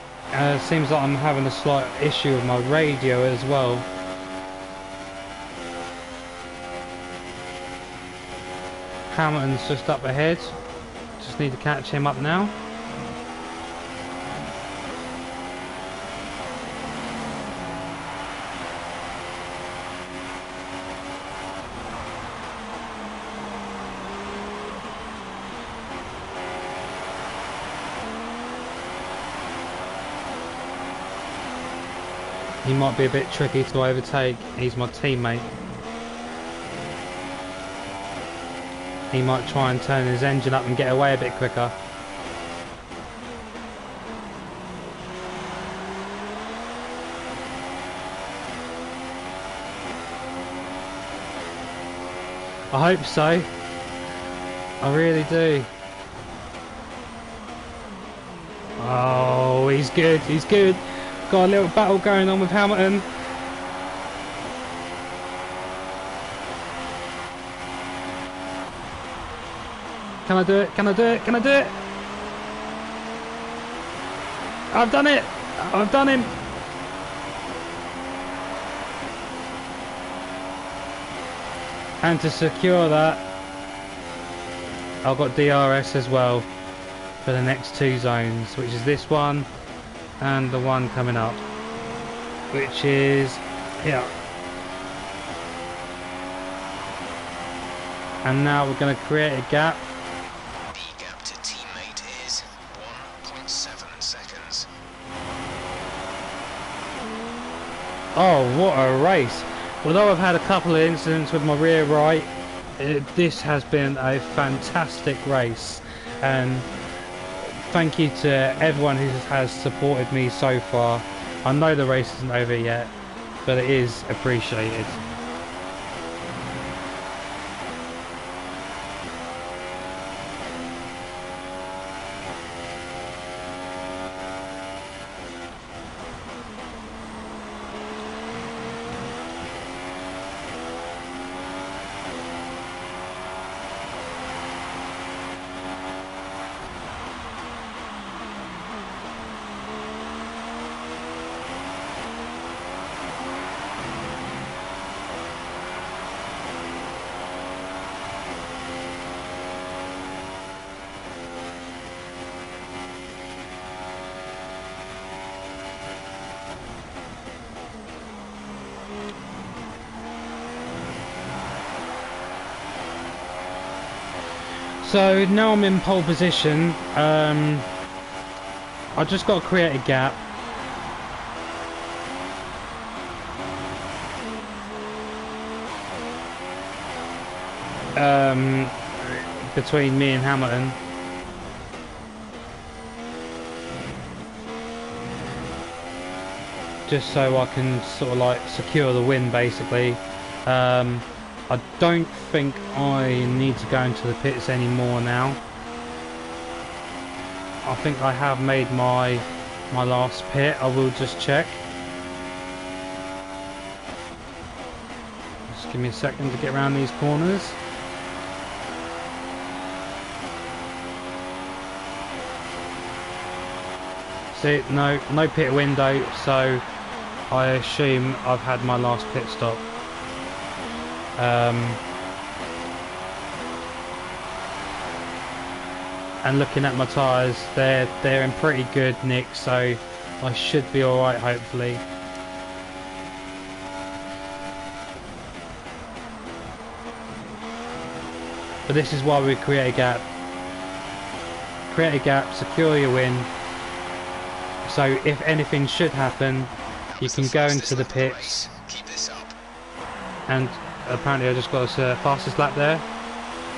Seems like I'm having a slight issue with my radio as well. Hamilton's just up ahead. Just need to catch him up now. He might be a bit tricky to overtake. He's my teammate. He might try and turn his engine up and get away a bit quicker. I hope so. I really do. Oh, he's good. He's good. Got a little battle going on with Hamilton. Can I do it? Can I do it? Can I do it? I've done it! I've done him! And to secure that, I've got DRS as well for the next two zones, which is this one and the one coming up, which is here. And now we're going to create a gap. The gap to teammate is 1.7 seconds. Oh, what a race! Although I've had a couple of incidents with my rear right, this has been a fantastic race, and thank you to everyone who has supported me so far. I know the race isn't over yet, but it is appreciated. So now I'm in pole position. I just got to create a gap. Between me and Hamilton. Just so I can sort of like secure the win, basically. I don't think I need to go into the pits anymore now. I think I have made my last pit. I will just check. Just give me a second to get around these corners. See, no pit window, so I assume I've had my last pit stop. And looking at my tyres, they're in pretty good nick, so I should be alright, hopefully. But this is why we create a gap. Create a gap, secure your win. So if anything should happen, you can go into the pits. And apparently I just got us fastest lap there.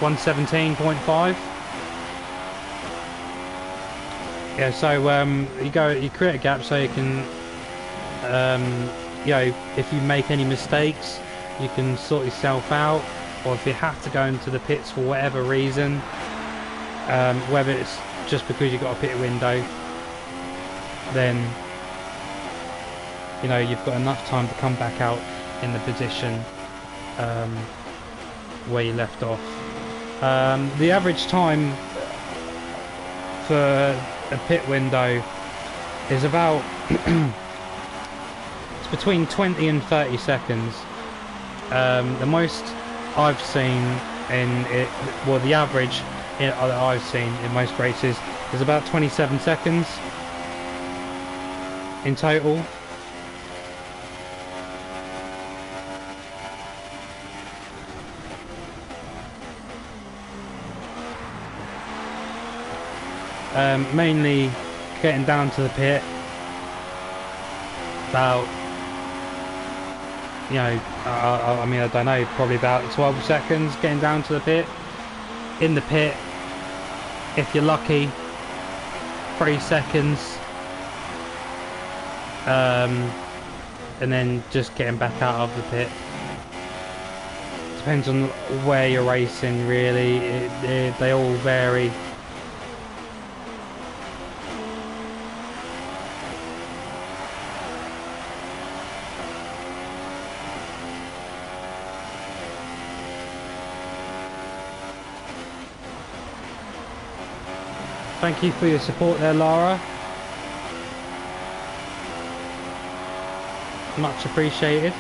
1:17.5. Yeah, so you create a gap so you can, you know, if you make any mistakes, you can sort yourself out, or if you have to go into the pits for whatever reason, whether it's just because you've got a pit window, then you know you've got enough time to come back out in the position where you left off. The average time for a pit window is about it's between 20 and 30 seconds. The most I've seen in it, well, the average that I've seen in most races is about 27 seconds in total. Mainly getting down to the pit about, you know, I mean, I don't know, probably about 12 seconds getting down to the pit. In the pit, if you're lucky, 3 seconds, and then just getting back out of the pit. Depends on where you're racing, really. They all vary. Thank you for your support there, Lara. Much appreciated.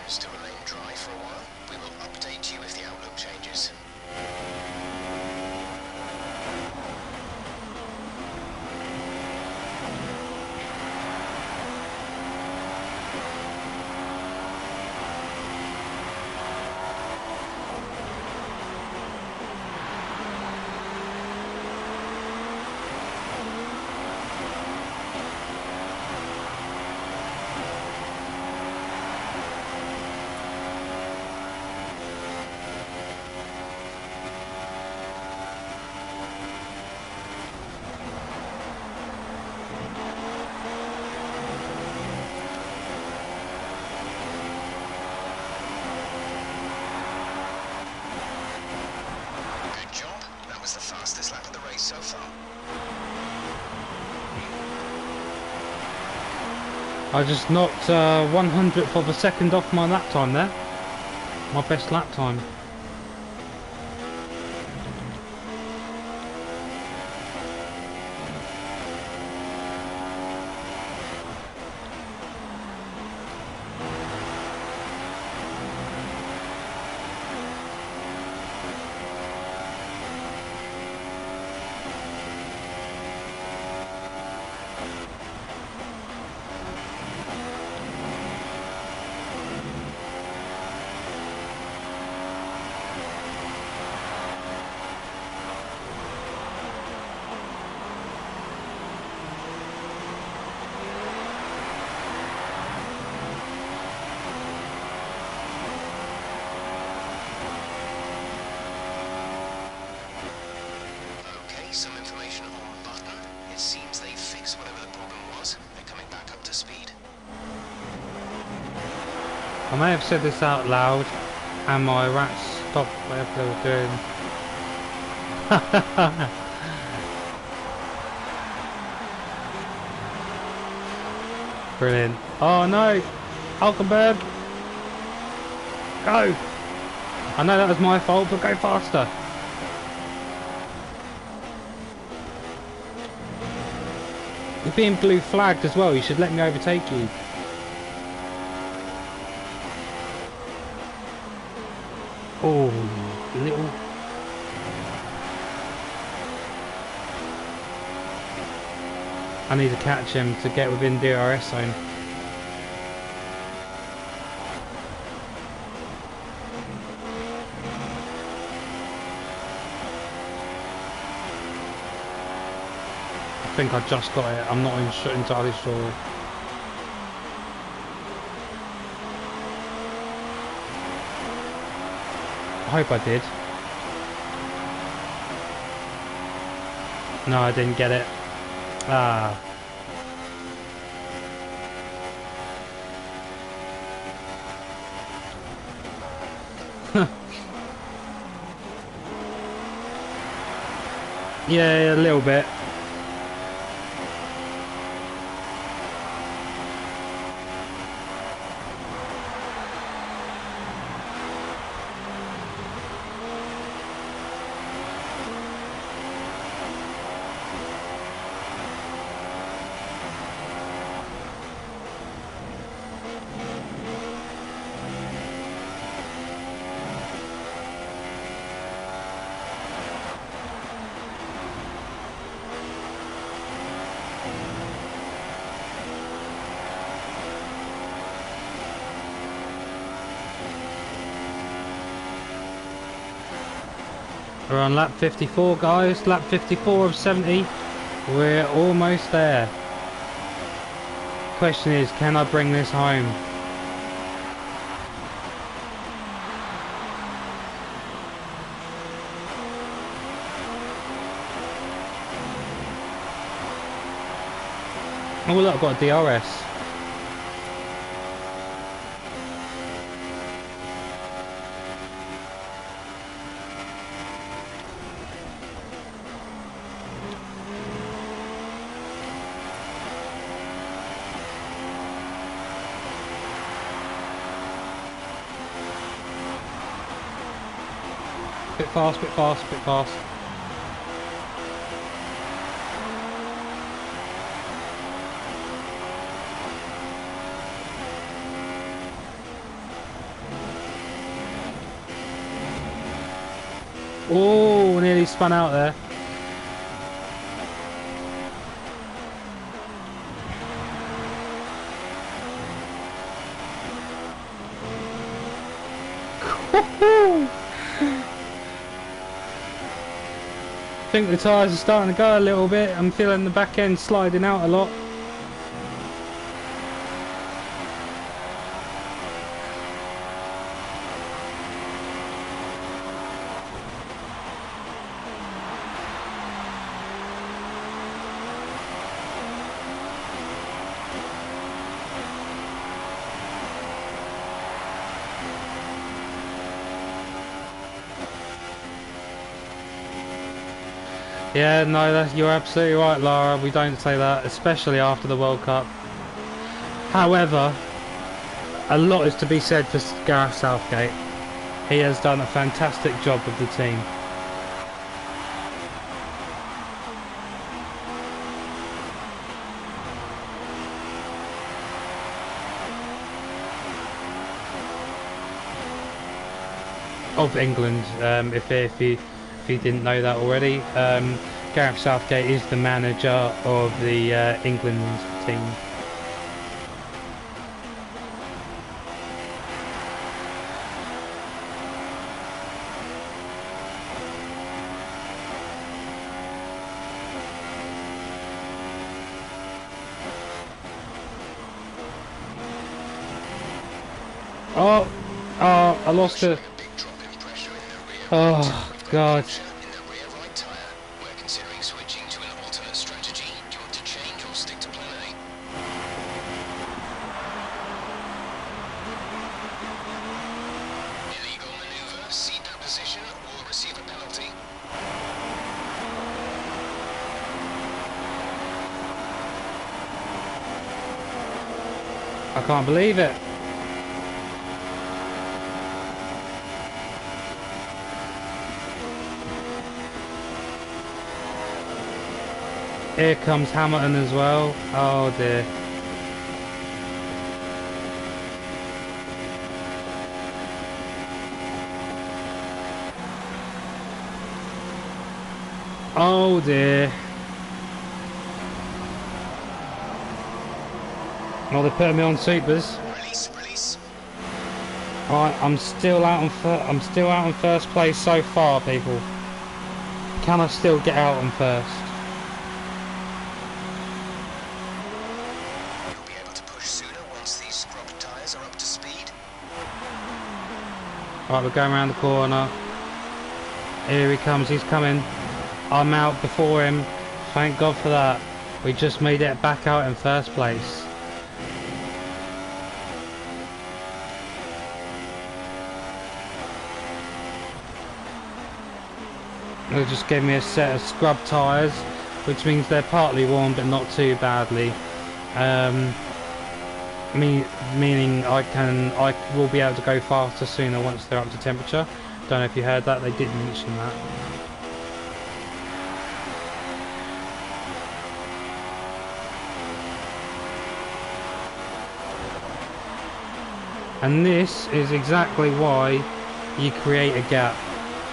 To remain dry for a while. We will update you if the outlook changes. The fastest lap of the race so far. I just knocked 100th of a second off my lap time there. My best lap time. It seems they fixed whatever the problem was. They're coming back up to speed. I may have said this out loud, and my rats stopped whatever they were doing. Brilliant. Oh no! Hulkenberg! Go! I know that was my fault, but go faster! You're being blue flagged as well, you should let me overtake you. Oh, little... I need to catch him to get within DRS zone. I think I just got it, I'm not entirely sure. I hope I did. No, I didn't get it. Ah. Yeah, a little bit. We're on lap 54, guys. Lap 54 of 70. We're almost there. Question is, can I bring this home? Oh look, I've got a DRS. Bit fast, bit fast, bit fast. Oh, nearly spun out there. I think the tyres are starting to go a little bit. I'm feeling the back end sliding out a lot. Yeah, no, you're absolutely right, Lara. We don't say that, especially after the World Cup. However, a lot is to be said for Gareth Southgate. He has done a fantastic job with the team. Of England, if you didn't know that already, Gareth Southgate is the manager of the England team. Oh, I lost it. Oh, God. In the rear right tyre, we're considering switching to an alternate strategy I can't believe it. Here comes Hamilton as well. Oh dear. Oh dear. Oh, they're putting me on supers. Release. Right, I'm still out in first place so far, people. Can I still get out on first? You'll be able to push sooner once these scrub tyres are up to speed. Right, we're going around the corner. Here he comes, he's coming. I'm out before him. Thank God for that. We just made it back out in first place. They just gave me a set of scrub tyres, which means they're partly worn but not too badly. Meaning I will be able to go faster sooner once they're up to temperature. Don't know if you heard that, they did mention that. And this is exactly why you create a gap.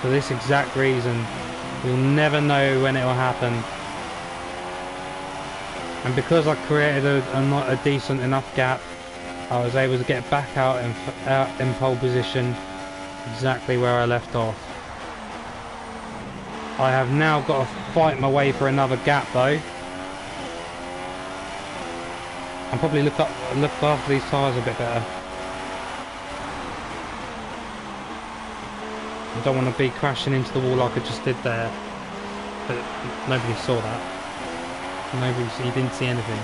For this exact reason. You'll never know when it will happen. And because I created a decent enough gap, I was able to get back out in pole position exactly where I left off. I have now got to fight my way for another gap though. I'll probably look after these tyres a bit better. I don't want to be crashing into the wall like I just did there. But nobody saw that. You didn't see anything.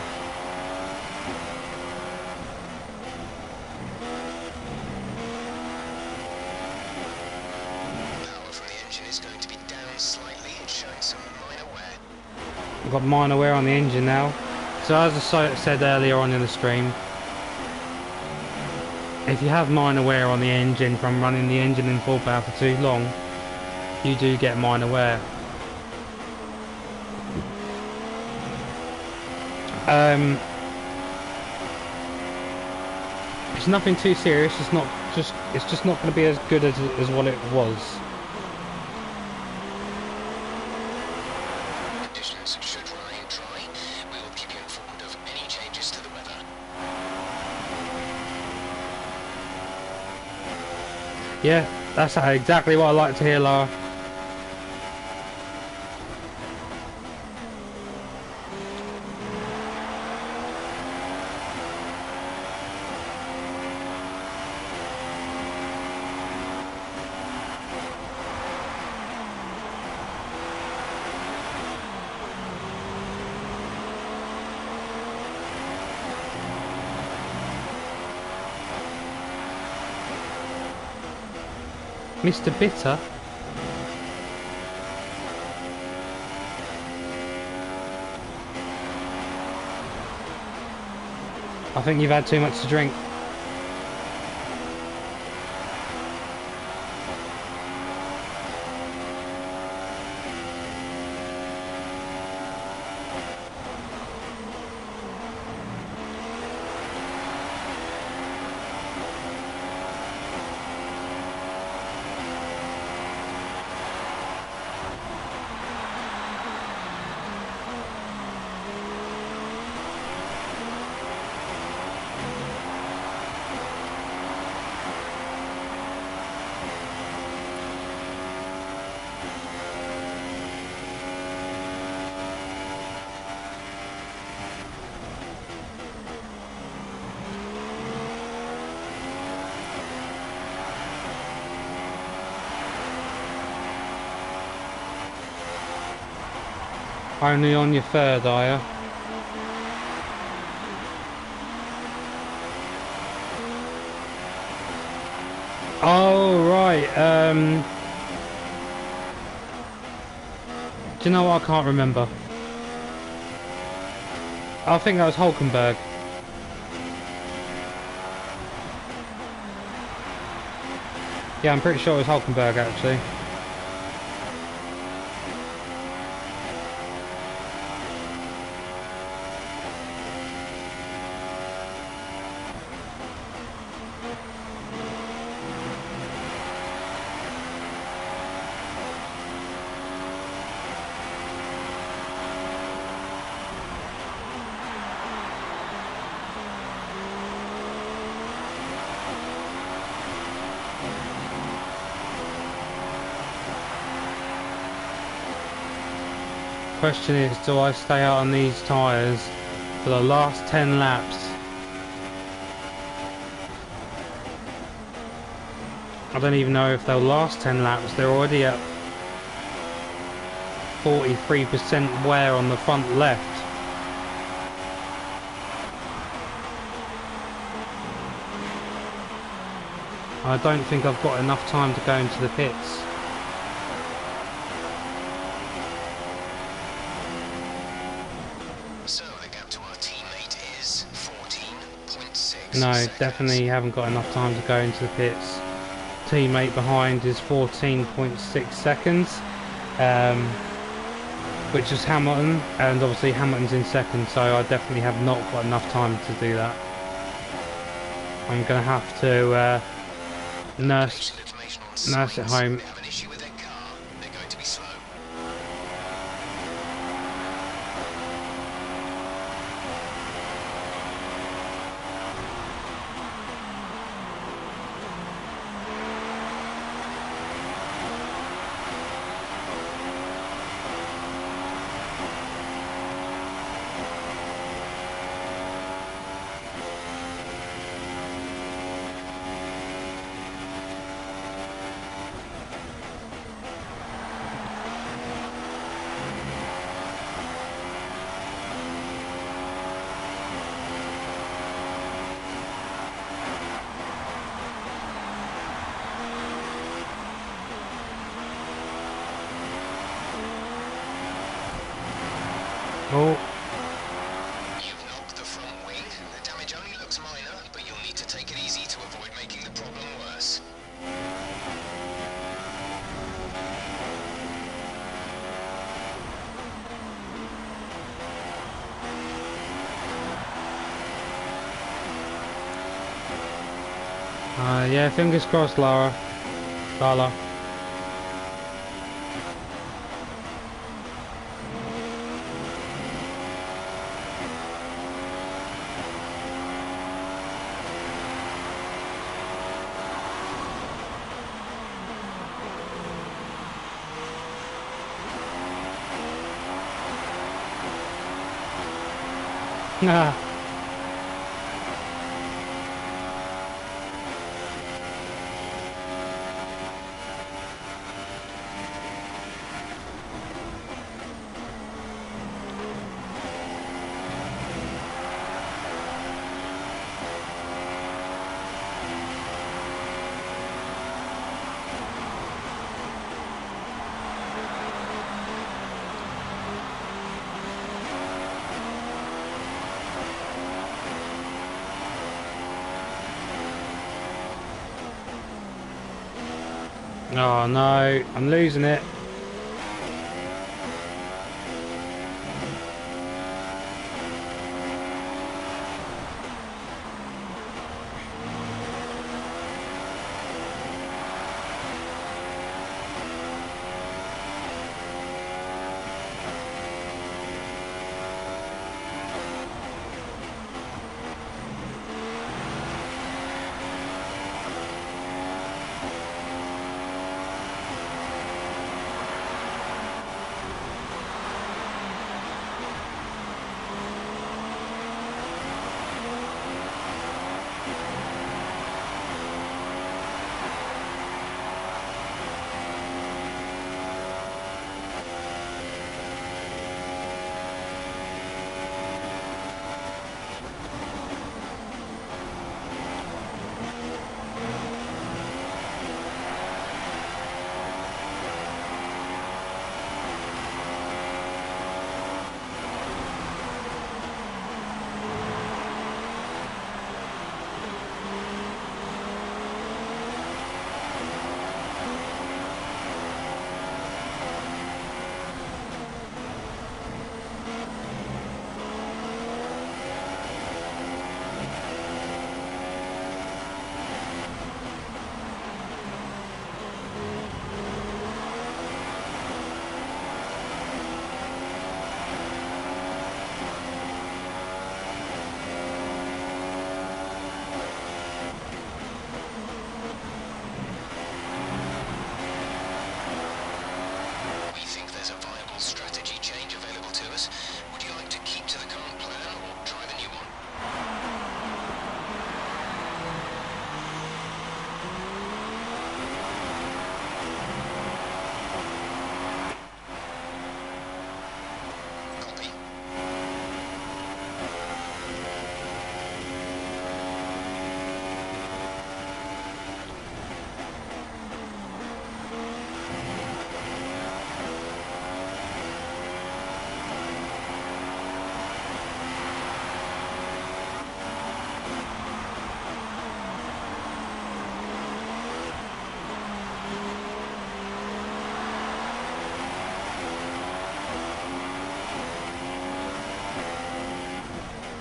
Power from the engine is going to be down slightly and showing some minor wear. I've got minor wear on the engine now. So as I said earlier on in the stream, if you have minor wear on the engine from running the engine in full power for too long, you do get minor wear. It's nothing too serious. It's just not going to be as good as what it was. Conditions should remain dry. We will keep you informed of any changes to the weather. Yeah, that's exactly what I like to hear, Lara. Mr. Bitter? I think you've had too much to drink. Only on your third, are you? Oh, right. Do you know what? I can't remember. I think that was Hulkenberg. Yeah, I'm pretty sure it was Hulkenberg actually. Question is, do I stay out on these tyres for the last 10 laps? I don't even know if they'll last 10 laps. They're already at 43% wear on the front left. I don't think I've got enough time to go into the pits. So the gap to our teammate is 14.6 No, seconds. definitely haven't got enough time to go into the pits. Teammate behind is 14.6 seconds, which is Hamilton, and obviously Hamilton's in second, so I definitely have not got enough time to do that. I'm going to have to nurse it home. They have an issue with their car. They're going to be slow. Oh, You've knocked the front wing. The damage only looks minor, but you'll need to take it easy to avoid making the problem worse. yeah, fingers crossed, Lala. Ah. Oh no, I'm losing it.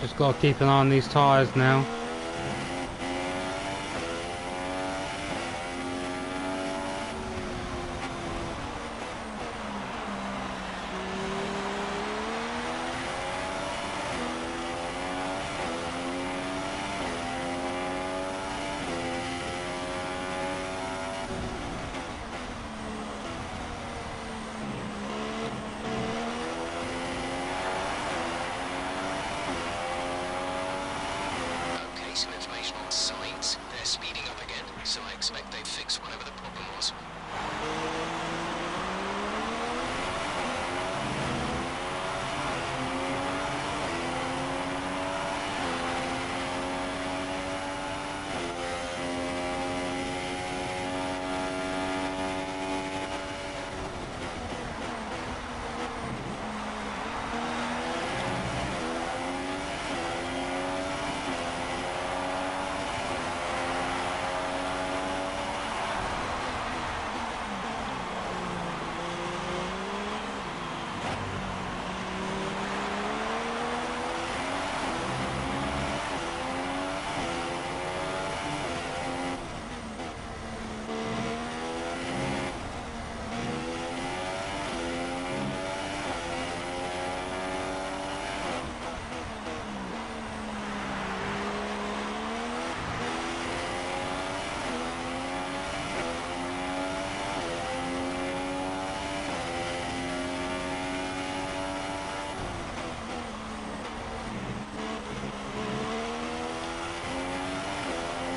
Just got to keep an eye on these tyres now. Okay, some information on sides. They're speeding up again, so I expect they've fixed whatever the problem was.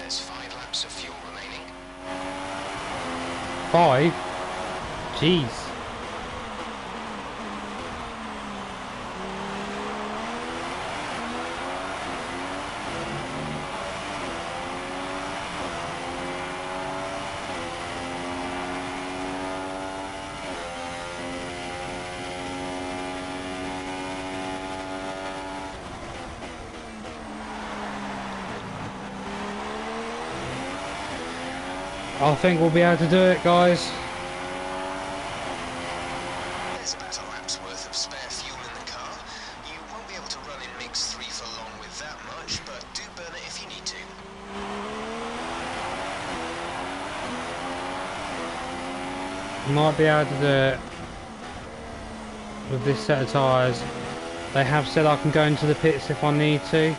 There's 5 laps of fuel remaining. 5? Jeez. I think we'll be able to do it, guys. There's about a lap's worth of spare fuel in the car. You won't be able to run in mix 3 for long with that much, but do burn it if you need to. Might be able to do it with this set of tyres. They have said I can go into the pits if I need to.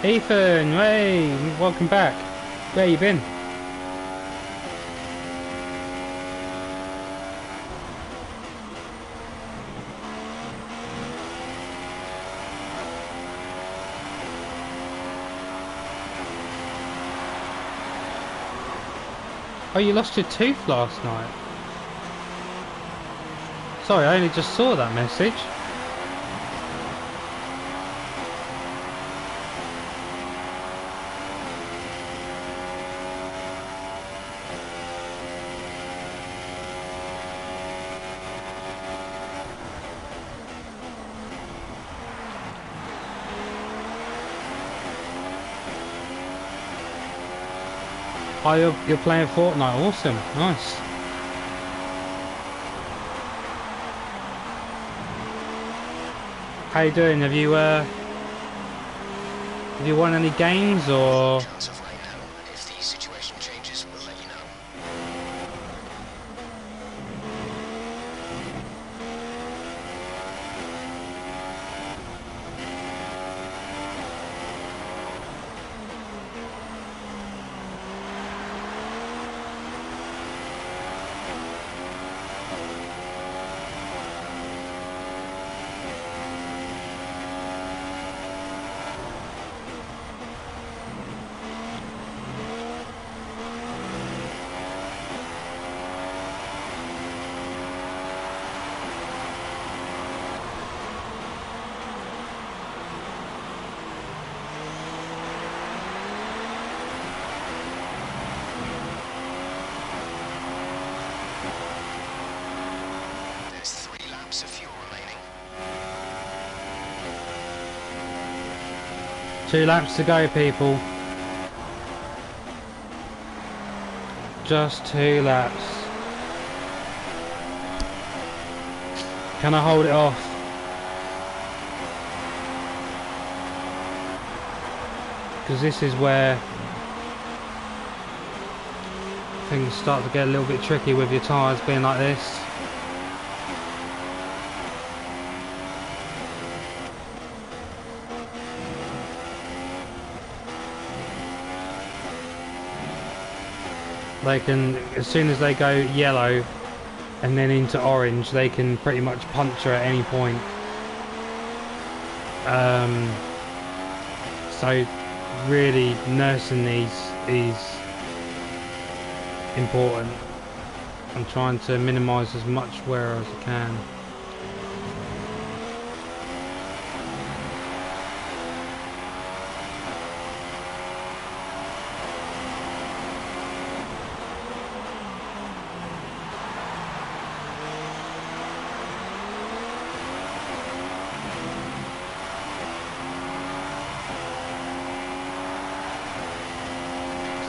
Ethan, hey, welcome back. Where you been? Oh, you lost your tooth last night. Sorry, I only just saw that message. Oh, you're playing Fortnite. Awesome. Nice. How you doing? Have you won any games or? Chance of rain now. If the situation changes, we'll let you know. There's 3 laps of fuel remaining. 2 laps to go, people. Just 2 laps. Can I hold it off? Because this is where things start to get a little bit tricky with your tyres being like this. They can, as soon as they go yellow and then into orange, they can pretty much puncture at any point. So really nursing these is important. I'm trying to minimise as much wear as I can.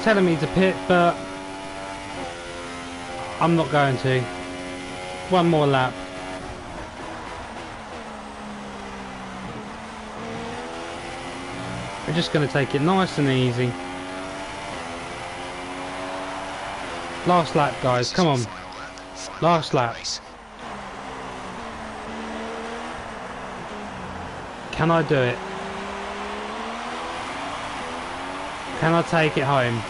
Telling me to pit, but I'm not going to. One more lap. We're just going to take it nice and easy. Last lap, guys, come on. Last lap. Can I do it? Can I take it home?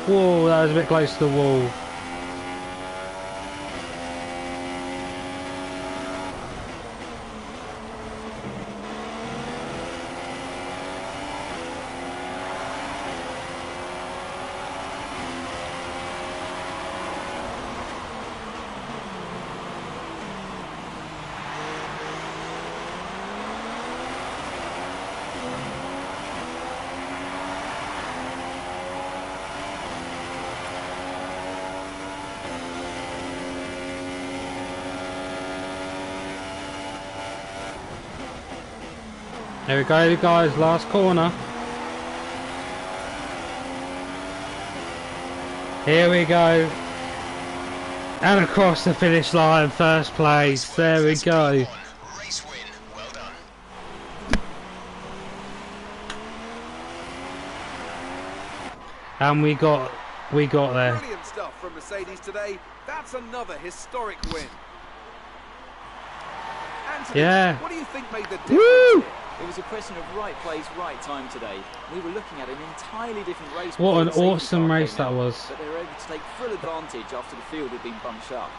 Whoa, that was a bit close to the wall. There we go, guys, last corner. Here we go. And across the finish line, first place. There we go. Race win. Well done. And we got there. Brilliant stuff from Mercedes today. That's another historic win. Anthony, Yeah. what do you think made the difference? Woo! here? It was a question of right place, right time today. We were looking at an entirely different race. What before an the safety awesome car race came that out, was. But they were able to take full advantage after the field had been bunched up.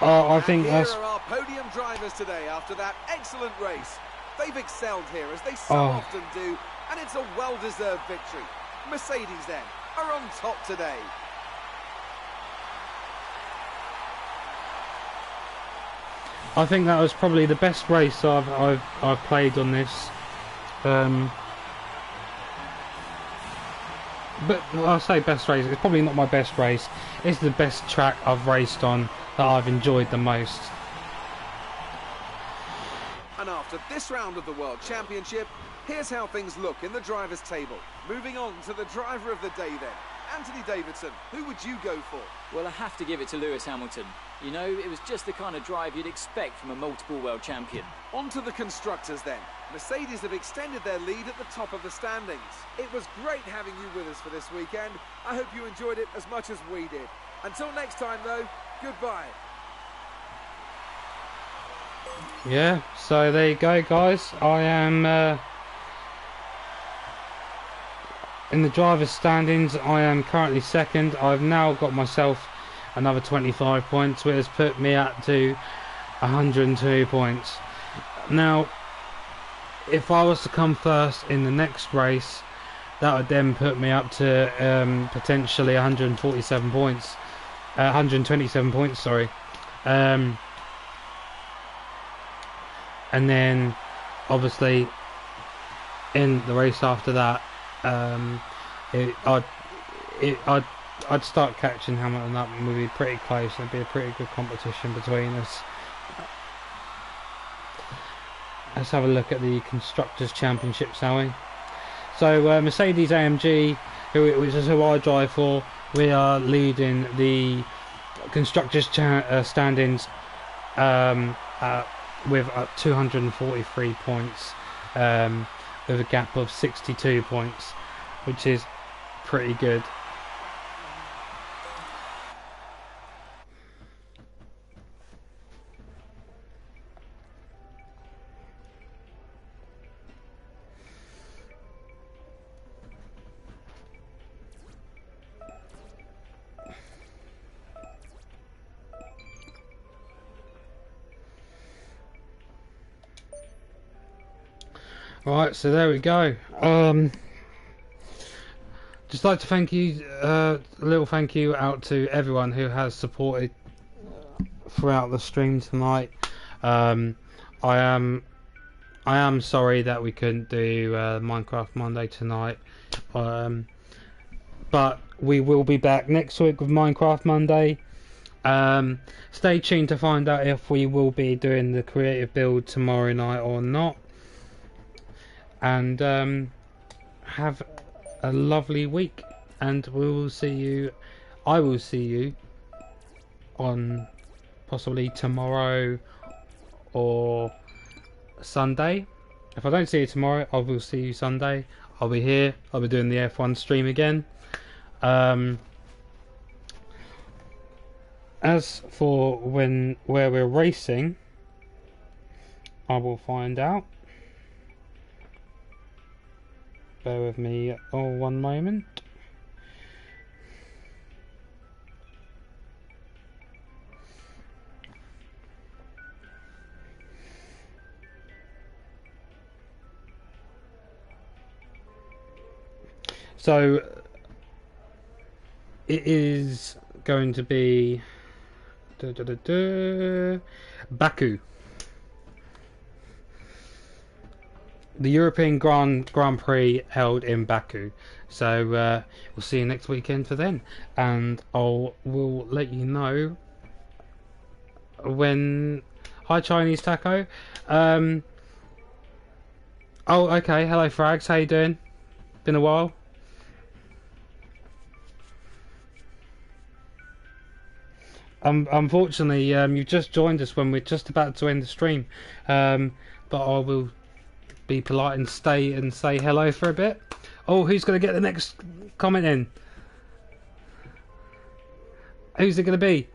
Oh, I And think here that's... are our podium drivers today after that excellent race. They've excelled here, as they so Oh. often do, and it's a well-deserved victory. Mercedes, then, are on top today. I think that was probably the best race I've played on this. But I'll say best race. It's probably not my best race. It's the best track I've raced on that I've enjoyed the most. And after this round of the World Championship, here's how things look in the drivers' table. Moving on to the driver of the day then. Anthony Davidson, who would you go for? Well, I have to give it to Lewis Hamilton. You know, it was just the kind of drive you'd expect from a multiple world champion. On to the constructors then. Mercedes have extended their lead at the top of the standings. It was great having you with us for this weekend. I hope you enjoyed it as much as we did. Until next time though, goodbye. Yeah, so there you go, guys. I am in the driver's standings. I am currently second. I've now got myself another 25 points, which has put me up to 102 points. Now, if I was to come first in the next race, that would then put me up to potentially 147 points, 127 points, sorry. And then obviously in the race after that, it, I'd, I'd start catching Hamilton up, and we'd be pretty close. It'd be a pretty good competition between us. Let's have a look at the Constructors' Championship, shall we? So Mercedes AMG, which is who I drive for, we are leading the Constructors' standings with 243 points, with a gap of 62 points, which is pretty good. Right, so there we go. Just like to thank you, a little thank you out to everyone who has supported throughout the stream tonight. I am sorry that we couldn't do Minecraft Monday tonight, but we will be back next week with Minecraft Monday. Stay tuned to find out if we will be doing the creative build tomorrow night or not. And have a lovely week, and we will see you. I will see you on possibly tomorrow or Sunday. If I don't see you tomorrow, I will see you Sunday. I'll be here. I'll be doing the F1 stream again. As for where we're racing, I will find out. Bear with me one moment. So it is going to be Baku. The European Grand Prix held in Baku. So we'll see you next weekend for then, and we'll let you know when. Hi Chinese Taco. Oh, okay. Hello Frags. How you doing? Been a while. Unfortunately, you've just joined us when we're just about to end the stream, but I will be polite and stay and say hello for a bit. Oh, who's going to get the next comment in? Who's it going to be?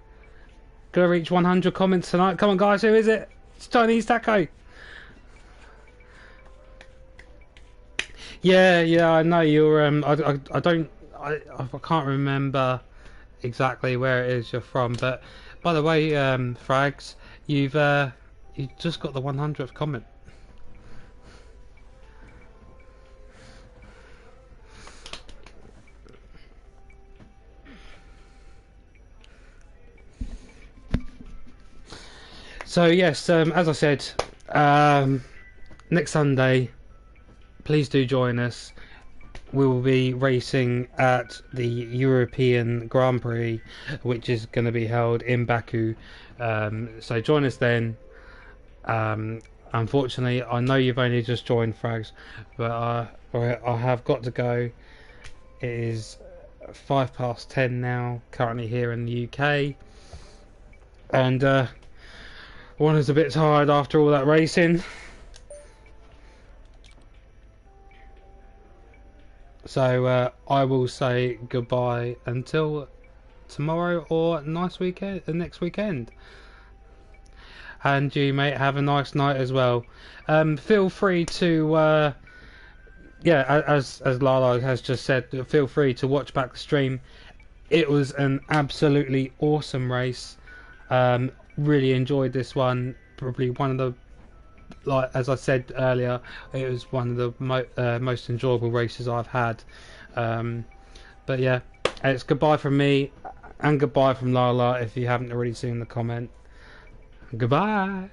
Going to reach 100 comments tonight? Come on, guys, who is it? It's Chinese Taco. Yeah, I know you're. I can't remember exactly where it is you're from, but by the way, Frags, you just got the 100th comment. So yes, as I said, next Sunday, please do join us. We will be racing at the European Grand Prix, which is going to be held in Baku. So join us then. Unfortunately, I know you've only just joined, Frags, but I have got to go. It is 10:05 now, currently here in the UK, and one is a bit tired after all that racing. So I will say goodbye until tomorrow or next weekend. And you, mate, have a nice night as well. Feel free to, as Lala has just said, feel free to watch back the stream. It was an absolutely awesome race. Really enjoyed this one. Probably one of the, like as I said earlier, it was one of the most enjoyable races I've had. But yeah, it's goodbye from me and goodbye from Lala if you haven't already seen the comment. Goodbye.